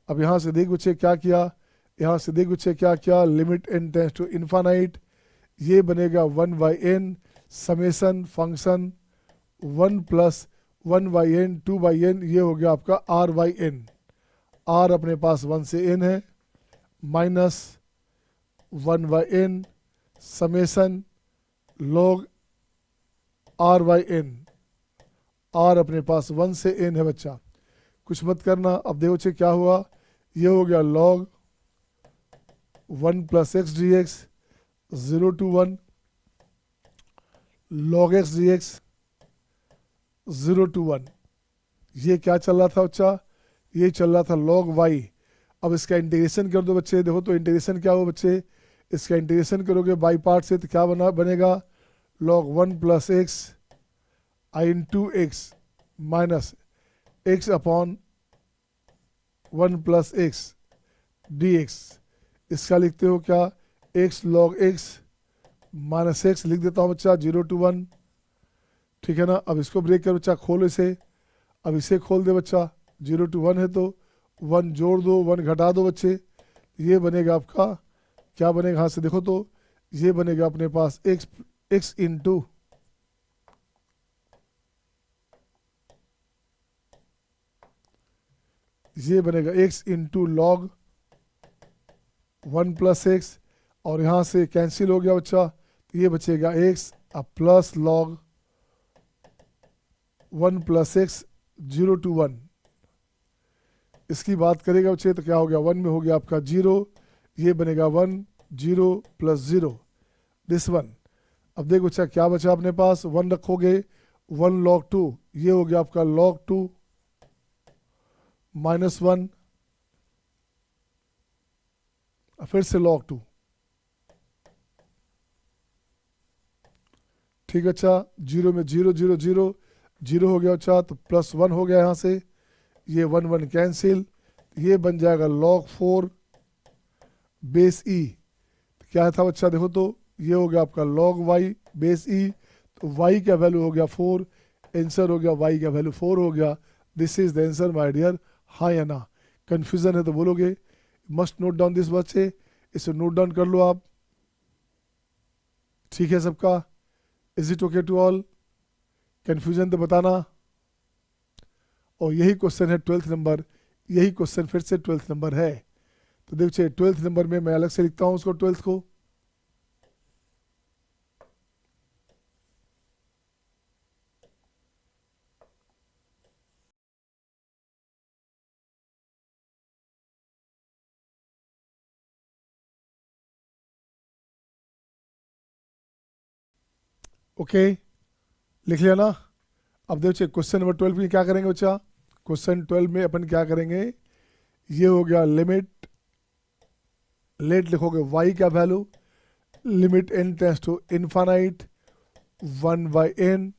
अब यहाँ से देख बच्चे क्या किया, यहाँ से देख बच्चे क्या किया, limit n tends to infinite, ये बनेगा 1/n summation function 1 + 1/n 2/n, ये हो गया आपका r/n, r अपने पास 1 से n है, minus 1/n summation log r/n, r अपने पास 1 से n है बच्चा, कुछ मत करना। अब देखो बच्चे क्या हुआ, ये हो गया log 1 + x dx 0 to 1 log x dx 0 to 1, ये क्या चल रहा था बच्चा, ये चल रहा था log y। अब इसका इंटीग्रेशन कर दो बच्चे, देखो तो इंटीग्रेशन क्या हो बच्चे, इसका इंटीग्रेशन करोगे बाई पार्ट से, तो क्या बनेगा log 1 + x into x minus x upon 1 + x dx, इसका लिखते हो क्या, x log x minus x लिख देता हूँ बच्चा 0 to 1, ठीक है ना। अब इसको ब्रेक कर बच्चा, खोल इसे, अब इसे खोल दे बच्चा, 0 to 1 है तो 1 जोड़ दो 1 घटा दो बच्चे, ये बनेगा आपका, क्या बनेगा, यहाँ से देखो तो ये बनेगा अपने पास x इंटू ये बनेगा x इंटू log 1 + x, और यहाँ से कैंसिल हो गया बच्चा, तो ये बचेगा x अब प्लस log 1 + x 0 to 1, इसकी बात करेगा बच्चे तो क्या हो गया, 1 में हो गया आपका 0, ये बनेगा 1 0 + 0 दिस 1। अब देखो बच्चा क्या बचा अपने पास, 1 रखोगे 1 log 2, ये हो गया आपका log 2 माइनस 1, फिर से log 2, ठीक है अच्छा, जीरो में जीरो जीरो जीरो जीरो हो गया अच्छा, तो प्लस वन हो गया यहाँ से, ये वन वन कैंसिल, ये बन जाएगा log 4 बेस ई। क्या था बच्चा देखो तो, ये हो गया आपका log y बेस ई, तो y का वैल्यू हो गया 4, आंसर हो गया y का वैल्यू 4 हो गया। This is the answer my dear, हाँ या ना। कन्फ्यूजन है तो बोलोगे, मस्ट नोट डाउन दिस बच्चे, इसे नोट डाउन कर लो आप। ठीक है सबका, is it okay to all? Confusion तो बताना। और यही क्वेश्चन है 12th नंबर, यही क्वेश्चन फिर से 12th नंबर है। तो देखिए 12th नंबर में मैं अलग से लिखता हूँ उसको, 12th को। ओके लिख लिया ना। अब देखिए क्वेश्चन नंबर 12 में क्या करेंगे बच्चा, क्वेश्चन 12 में अपन क्या करेंगे, ये हो गया लिमिट, लेट लिखोगे y का value, limit n tends to infinite 1 by n,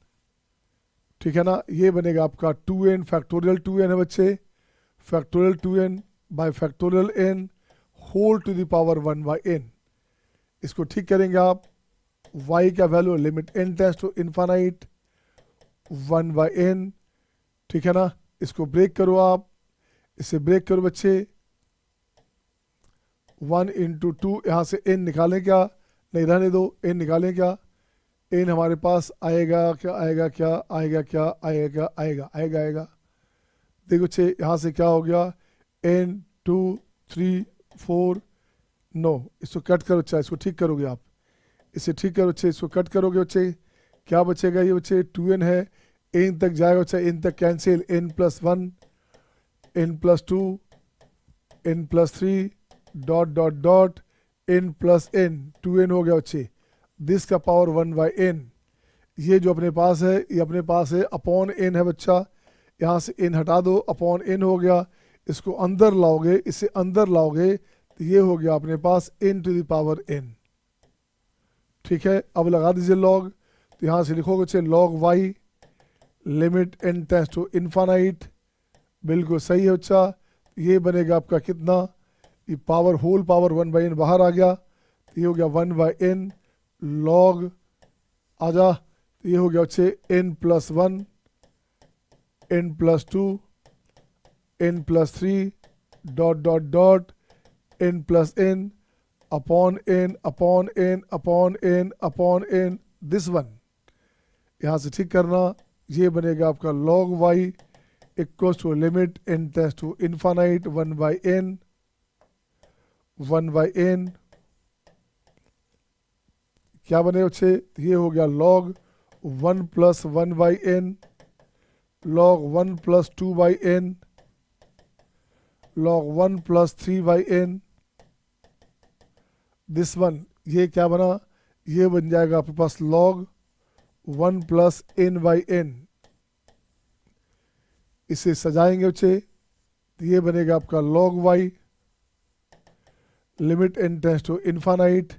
ठीक है ना। ये बनेगा आपका 2n फैक्टोरियल 2n है बच्चे, factorial 2n by factorial n whole to the power 1 by n। इसको ठीक करेंगे आप, y का value limit n tends to infinite 1 by n, ठीक है ना। इसको ब्रेक करो आप, इसे ब्रेक करो बच्चे, 1 इंटू टू, यहाँ से n निकालें क्या, नहीं रहने दो, n निकालें क्या, n हमारे पास आएगा क्या, आएगा क्या, आएगा क्या, आएगा आएगा आएगा आएगा। देखो बच्चे यहाँ से क्या हो गया, n 2 3 4 9, इसको कट करो बच्चा, इसको ठीक करोगे आप, इसे ठीक करो बच्चे, इसको कट करोगे बच्चे, क्या बचेगा ये बच्चे 2n है, n तक जाएगा बच्चा, n तक cancel, n plus 1 n plus 2 n plus 3 dot dot dot n plus n, 2n हो गया बच्चे, दिस का पावर 1 बाई n। ये जो अपने पास है, ये अपने पास है अपॉन n है बच्चा, यहाँ से n हटा दो, अपॉन n हो गया, इसको अंदर लाओगे, इसे अंदर लाओगे तो ये हो गया अपने पास n to the power n। ठीक है, अब लगा दीजिए लॉग, तो यहाँ से लिखोगे बच्चे log y limit n tends to infinite, बिल्कुल सही है बच्चा। ये बनेगा आपका कितना, ये power whole power 1 by n बाहर आ गया, तो ये हो गया 1 बाई n लॉग आजा, तो ये हो गया बच्चे n plus 1 n plus 2 n plus 3 dot dot dot n plus n upon n upon n upon n upon n, this one यहाँ से ठीक करना, ये बनेगा आपका log y equal to limit n tends to infinite 1 by n 1 by n, क्या बने बच्चे, ये हो गया log 1 plus 1 by n log 1 plus 2 by n log 1 plus 3 by n, this one, ये क्या बना, ये बन जाएगा आपके पास log 1 plus n by n। इसे सजाएंगे बच्चे, तो ये बनेगा आपका log y limit n tends to infinite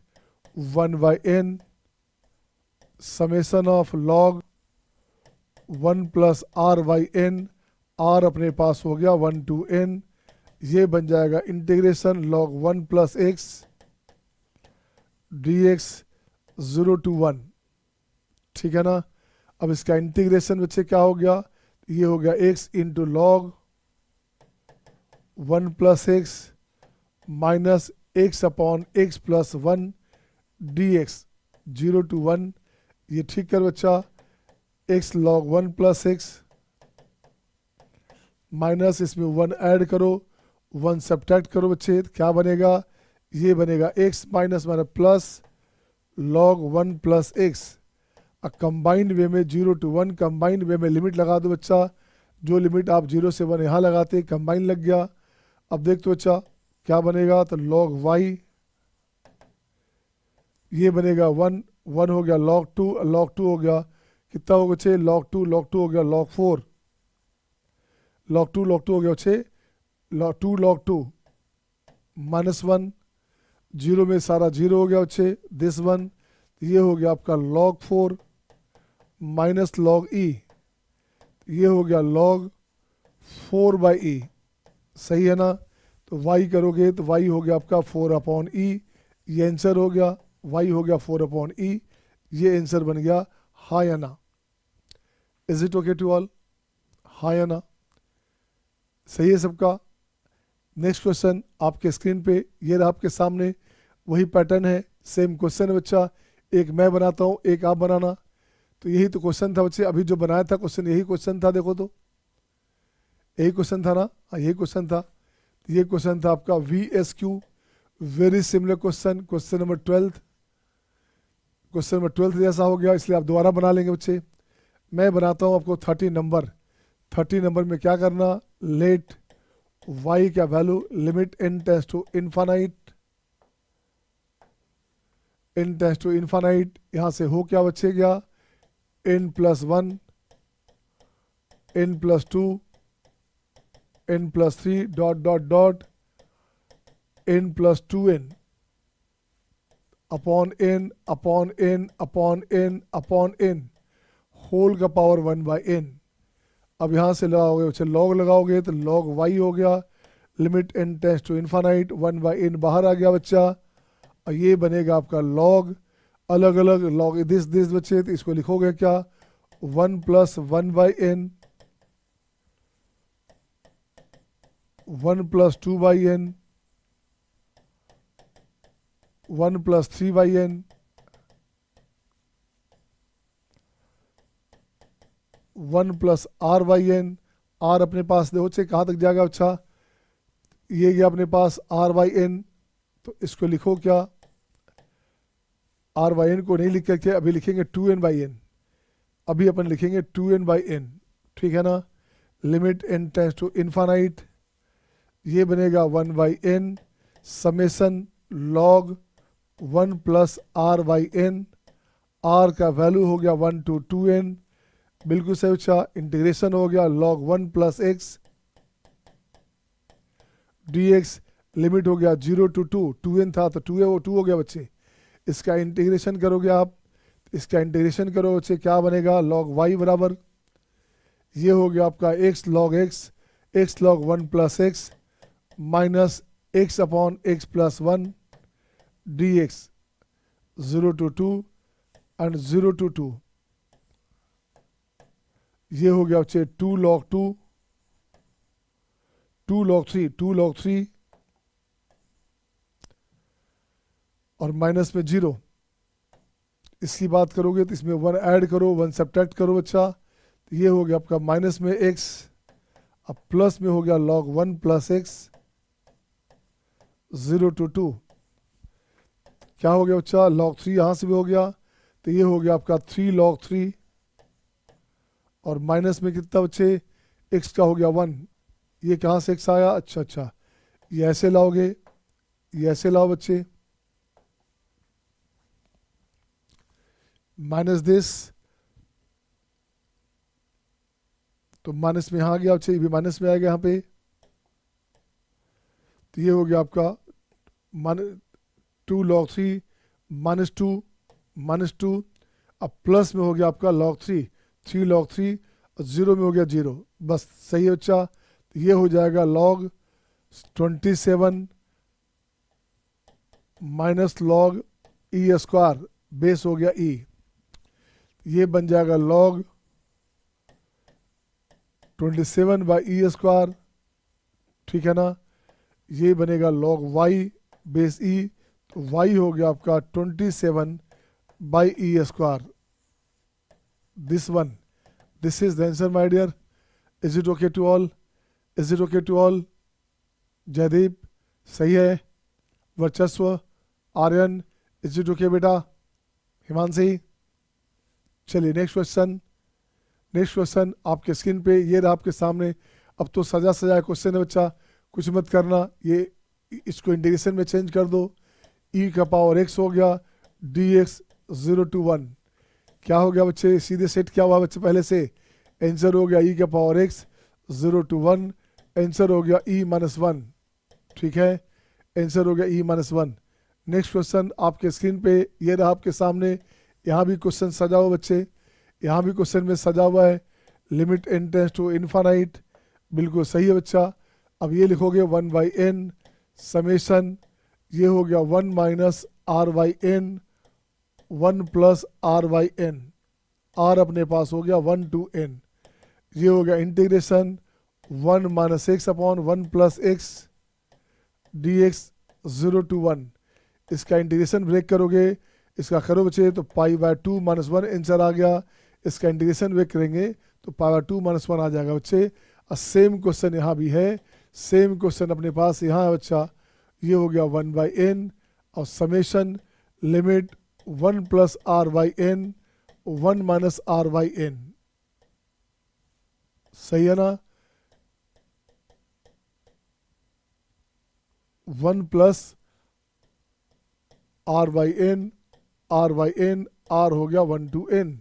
1 by n summation of log 1 plus r by n, r अपने पास हो गया 1 टू n, ये बन जाएगा integration log 1 plus x dx 0 to 1, ठीक है ना। अब इसका इंटीग्रेशन बच्चे क्या हो गया, ये हो गया x into log 1 plus x minus x upon x plus 1 dx 0 to 1, ये ठीक कर बच्चा, x log 1 plus x minus इसमें 1 ऐड करो, 1 सब्ट्रैक्ट करो बच्चे, तो क्या बनेगा, ये बनेगा x minus minus plus log 1 plus x. अब कंबाइंड वे में 0 टू 1, कंबाइंड वे में लिमिट लगा दो बच्चा, जो लिमिट आप 0 से 1 यहाँ लगाते कंबाइन लग गया। अब देख तो बच्चा क्या बनेगा, तो log y ये बनेगा 1 1 हो गया log 2 हो गया कितना होगा बच्चे, log 2 हो गया log 4, log 2 हो गया बच्चे log 2 माइनस 1, 0 में सारा 0 हो गया बच्चे, दिस वन, ये हो गया आपका log 4 माइनस लॉग ई, ये हो गया लॉग 4/e, सही है ना। तो y करोगे तो y हो गया आपका 4/e, ये आंसर हो गया, y हो गया 4/e, ये आंसर बन गया, हाँ या ना। Is it okay to all, हाँ या ना, सही है सबका। नेक्स्ट क्वेश्चन आपके स्क्रीन पे ये रहा आपके सामने, वही पैटर्न है, सेम क्वेश्चन है बच्चा, एक मैं बनाता हूँ एक आप बनाना। तो यही तो क्वेश्चन था बच्चे, अभी जो बनाया था क्वेश्चन यही क्वेश्चन था, देखो तो यही क्वेश्चन था ना, हाँ यही क्वेश्चन था। ये क्वेश्चन था आपका VSQ, very similar question, question number 12 जैसा हो गया, इसलिए आप दोबारा बना लेंगे बच्चे। मैं बनाता हूँ आपको 30 नंबर में क्या करना, लेट y का value limit n tends to infinite, यहाँ से हो क्या बचे गया, n+1, n+2, n+3 dot n+2n upon n whole का पावर 1/n। अब यहाँ से लगाओगे बच्चे, लॉग लगाओगे तो लॉग y हो गया, limit n tends to infinite, 1/n बाहर आ गया बच्चा, और ये बनेगा आपका लॉग, अलग अलग लॉग दिस बच्चे, तो इसको लिखोगे क्या, 1 + 1/n, 1 + 2/n, 1 + 3/n, 1 + r/n, r अपने पास देखो बच्चे कहाँ तक जाएगा, अच्छा ये गया अपने पास r/n, तो इसको लिखो क्या, r/n को नहीं लिख करके अभी लिखेंगे 2n/n, अभी अपन लिखेंगे 2n/n, ठीक है ना। Limit n tends to infinite, ये बनेगा 1/n summation log 1 + r/n, r का वैल्यू हो गया 1 to 2n, बिल्कुल सही बच्चा, इंटीग्रेशन हो गया log 1 + x dx, लिमिट हो गया 0 to 2, 2n था तो 2 हो गया बच्चे। इसका इंटीग्रेशन करोगे आप, इसका इंटीग्रेशन करो बच्चे, क्या बनेगा, log y बराबर, ये हो गया आपका x log 1 + x minus x/x + 1 dx, 0 to 2 and 0 to 2, ये हो गया बच्चे 2 log 2, 2 log 3 और माइनस में 0, इसकी बात करोगे तो इसमें 1 ऐड करो, 1 सब्ट्रैक्ट करो बच्चा, तो ये हो गया आपका माइनस में x, अब प्लस में हो गया log 1 + x, 0 to 2, क्या हो गया बच्चा, log 3 यहाँ से भी हो गया, तो ये हो गया आपका 3 log 3 और माइनस में कितना बच्चे, x का हो गया 1, ये कहाँ से x आया, अच्छा ये ऐसे लाओगे, ये ऐसे लाओ बच्चे, माइनस दिस, तो माइनस में यहाँ आ गया बच्चे, ये भी माइनस में आएगा यहाँ पे, तो ये हो गया आपका 2 log 3 -2, अब प्लस में हो गया आपका log 3 log 3 और 0 में हो गया 0, बस सही है बच्चा। तो ये हो जाएगा log 27 minus log e², base हो गया e, ये बन जाएगा log 27/e², ठीक है ना, ये बनेगा log y बेस e, तो y हो गया आपका 27/e², this one, this is the answer my dear. Is it okay to all, is it okay to all, Jaydeep सही है, वर्चस्व, आर्यन इज इट ओके बेटा, हिमांशी, चलिए नेक्स्ट क्वेश्चन आपके स्क्रीन पे ये रहा आपके सामने। अब तो सजाया क्वेश्चन है बच्चा, कुछ मत करना, ये इसको इंटीग्रेशन में चेंज कर दो, e का पावर x हो गया dx 0 to 1, क्या हो गया बच्चे, सीधे सेट क्या हुआ बच्चे, पहले से आंसर हो गया e का पावर x 0 to 1, आंसर हो गया e-1, ठीक है, आंसर हो गया e-1। नेक्स्ट क्वेश्चन आपके स्क्रीन पे ये रहा आपके सामने, यहाँ भी क्वेश्चन सजा हो बच्चे, यहाँ भी क्वेश्चन में सजा हुआ है limit n tends to infinite, बिल्कुल सही है बच्चा। अब ये लिखोगे 1/n समेशन, ये हो गया 1 minus r/n 1 plus r/n, r अपने पास हो गया 1 to n, ये हो गया integration 1 minus x upon 1 plus x dx 0 to 1। इसका इंटीग्रेशन ब्रेक करोगे, इसका करो बच्चे तो π/2 माइनस 1 आंसर आ गया। इसका इंटीग्रेशन ब्रेक करेंगे तो π/2 माइनस 1 आ जाएगा बच्चे। और सेम क्वेश्चन यहाँ भी है, सेम क्वेश्चन अपने पास यहाँ है बच्चा। ये हो गया 1/n और summation limit 1 plus r/n 1 minus r/n, सही है ना। 1 प्लस r/n r हो गया 1 to n,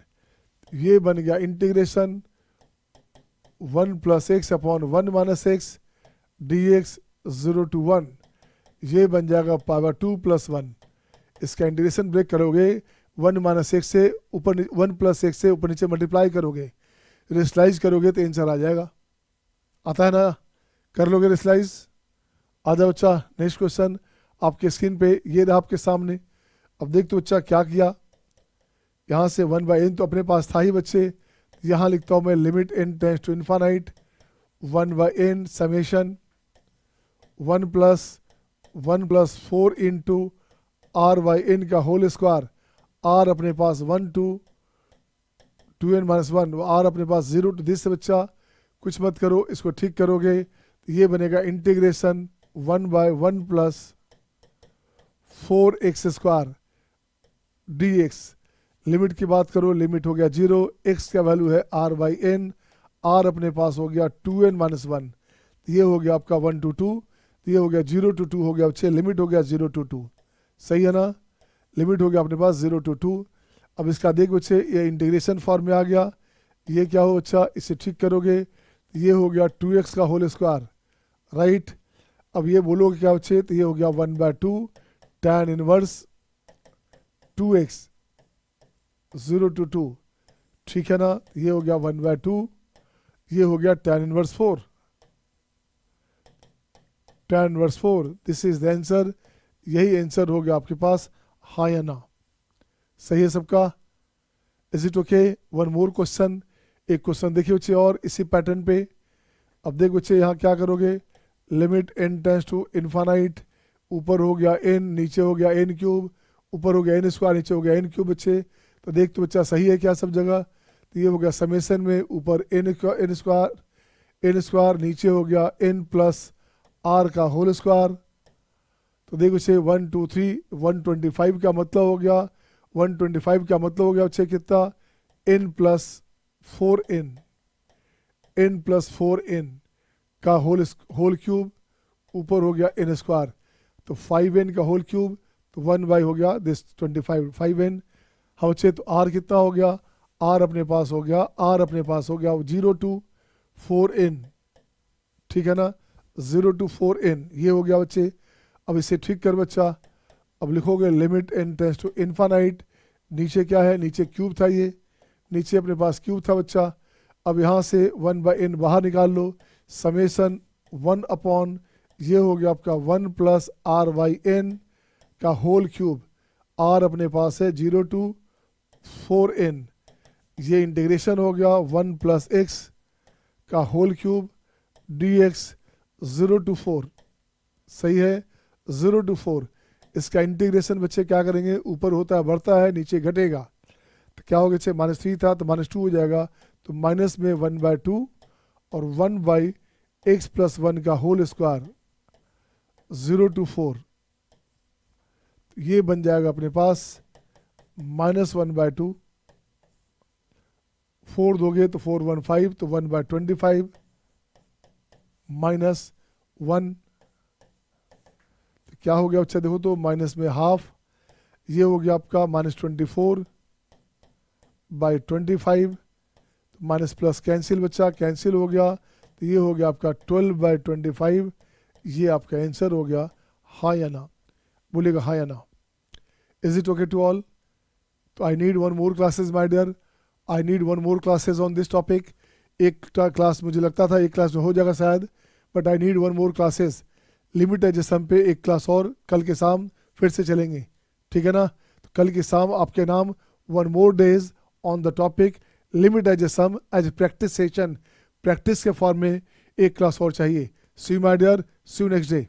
ये बन गया integration 1 plus x upon 1 minus x dx 0 to 1, ये बन जाएगा π/2 प्लस 1। इसका इंटीग्रेशन ब्रेक करोगे 1 माइनस एक्स से ऊपर 1 प्लस एक्स से ऊपर नीचे मल्टीप्लाई करोगे, रेशलाइज करोगे तो आंसर आ जाएगा। आता है ना, कर लोगे रेशलाइज। आ जाओ बच्चा, नेक्स्ट क्वेश्चन आपके स्क्रीन पे ये रहा आपके सामने। अब देख तो बच्चा क्या किया, यहाँ से 1/n तो अपने पास था ही बच्चे, यहाँ लिखता हूँ मैं limit n tends to infinite 1/n summation 1 plus 4 into r/n का होल स्क्वायर, r अपने पास 1 to 2n माइनस 1, r अपने पास 0 to दिस। बच्चा कुछ मत करो, इसको ठीक करोगे तो ये बनेगा integration 1/1 plus 4x square dx। Limit की बात करो, लिमिट हो गया 0, x का वैल्यू है r/n, r अपने पास हो गया 2n माइनस 1, ये हो गया आपका 1 to 2, ये हो गया 0 to 2 हो गया बच्चे, लिमिट हो गया 0 to 2, सही है ना। लिमिट हो गया अपने पास 0 to 2। अब इसका देख बच्चे ये इंटीग्रेशन फॉर्म में आ गया, ये क्या हो अच्छा, इसे ठीक करोगे ये हो गया 2x का होल स्क्वायर, राइट। अब ये बोलोगे क्या बच्चे, तो ये हो गया 1/2 tan इनवर्स 2x 0 to 2, ठीक है ना। ये हो गया 1/2, ये हो गया tan inverse 4, tan inverse 4, this is the answer. यही आंसर हो गया आपके पास, हाँ या ना, सही है सबका। Is it okay. One more question, एक क्वेश्चन देखिए बच्चे और इसी पैटर्न पे। अब देख बच्चे यहाँ क्या करोगे, limit n tends to infinite, ऊपर हो गया n, नीचे हो गया n क्यूब, ऊपर हो गया n स्क्वायर, नीचे हो गया n क्यूब बच्चे। तो देख तो बच्चा सही है क्या सब जगह, तो ये हो गया समेशन में ऊपर n स्क्वायर, नीचे हो गया n प्लस r का होल स्क्वायर। तो देख बच्चे 1 2 3 125 का मतलब हो गया, 125 का मतलब हो गया बच्चे कितना, n प्लस 4n का होल क्यूब, ऊपर हो गया n स्क्वायर, तो 5n का होल क्यूब, तो 1 हो गया दिस 25 5n। हाँ बच्चे तो r कितना हो गया, r अपने पास हो गया 0 to 4n, ठीक है ना, 0 to 4n, ये हो गया बच्चे। अब इसे ठीक कर बच्चा, अब लिखोगे limit n tends to infinite, नीचे क्या है, नीचे क्यूब था, ये नीचे अपने पास क्यूब था बच्चा। अब यहाँ से 1/n बाहर निकाल लो, समेशन 1 अपॉन ये हो गया आपका 1 प्लस r/n का होल क्यूब, r अपने पास है 0 to 4n, ये इंटीग्रेशन हो गया 1 प्लस x का होल क्यूब dx 0 to 4, सही है, 0 to 4। इसका इंटीग्रेशन बच्चे क्या करेंगे, ऊपर होता है बढ़ता है, नीचे घटेगा, तो क्या होगा बच्चे, -3 था तो -2 हो जाएगा, तो माइनस में 1/2 और 1/x प्लस 1 का होल स्क्वायर 0 to 4, ये बन जाएगा अपने पास -1/2, 4 दोगे तो 4 1 5, तो 1/25 -1, क्या हो गया बच्चा, देखो तो माइनस में हाफ, ये हो गया आपका -24/25, माइनस प्लस कैंसिल बच्चा, कैंसिल हो गया, तो ये हो गया आपका 12/25, ये आपका आंसर हो गया, हाँ या ना, बोलेगा हाँ या ना। Is it okay to all. तो I need one more classes my dear, I need one more classes on this topic. एक क्लास मुझे लगता था एक क्लास में हो जाएगा शायद, but I need one more classes. Limit as sum पे एक क्लास और कल के शाम फिर से चलेंगे, ठीक है ना। तो कल की शाम आपके नाम one more days on the topic limit as sum as practice session, practice के फॉर्म में एक क्लास और चाहिए। See you my dear, see you next day.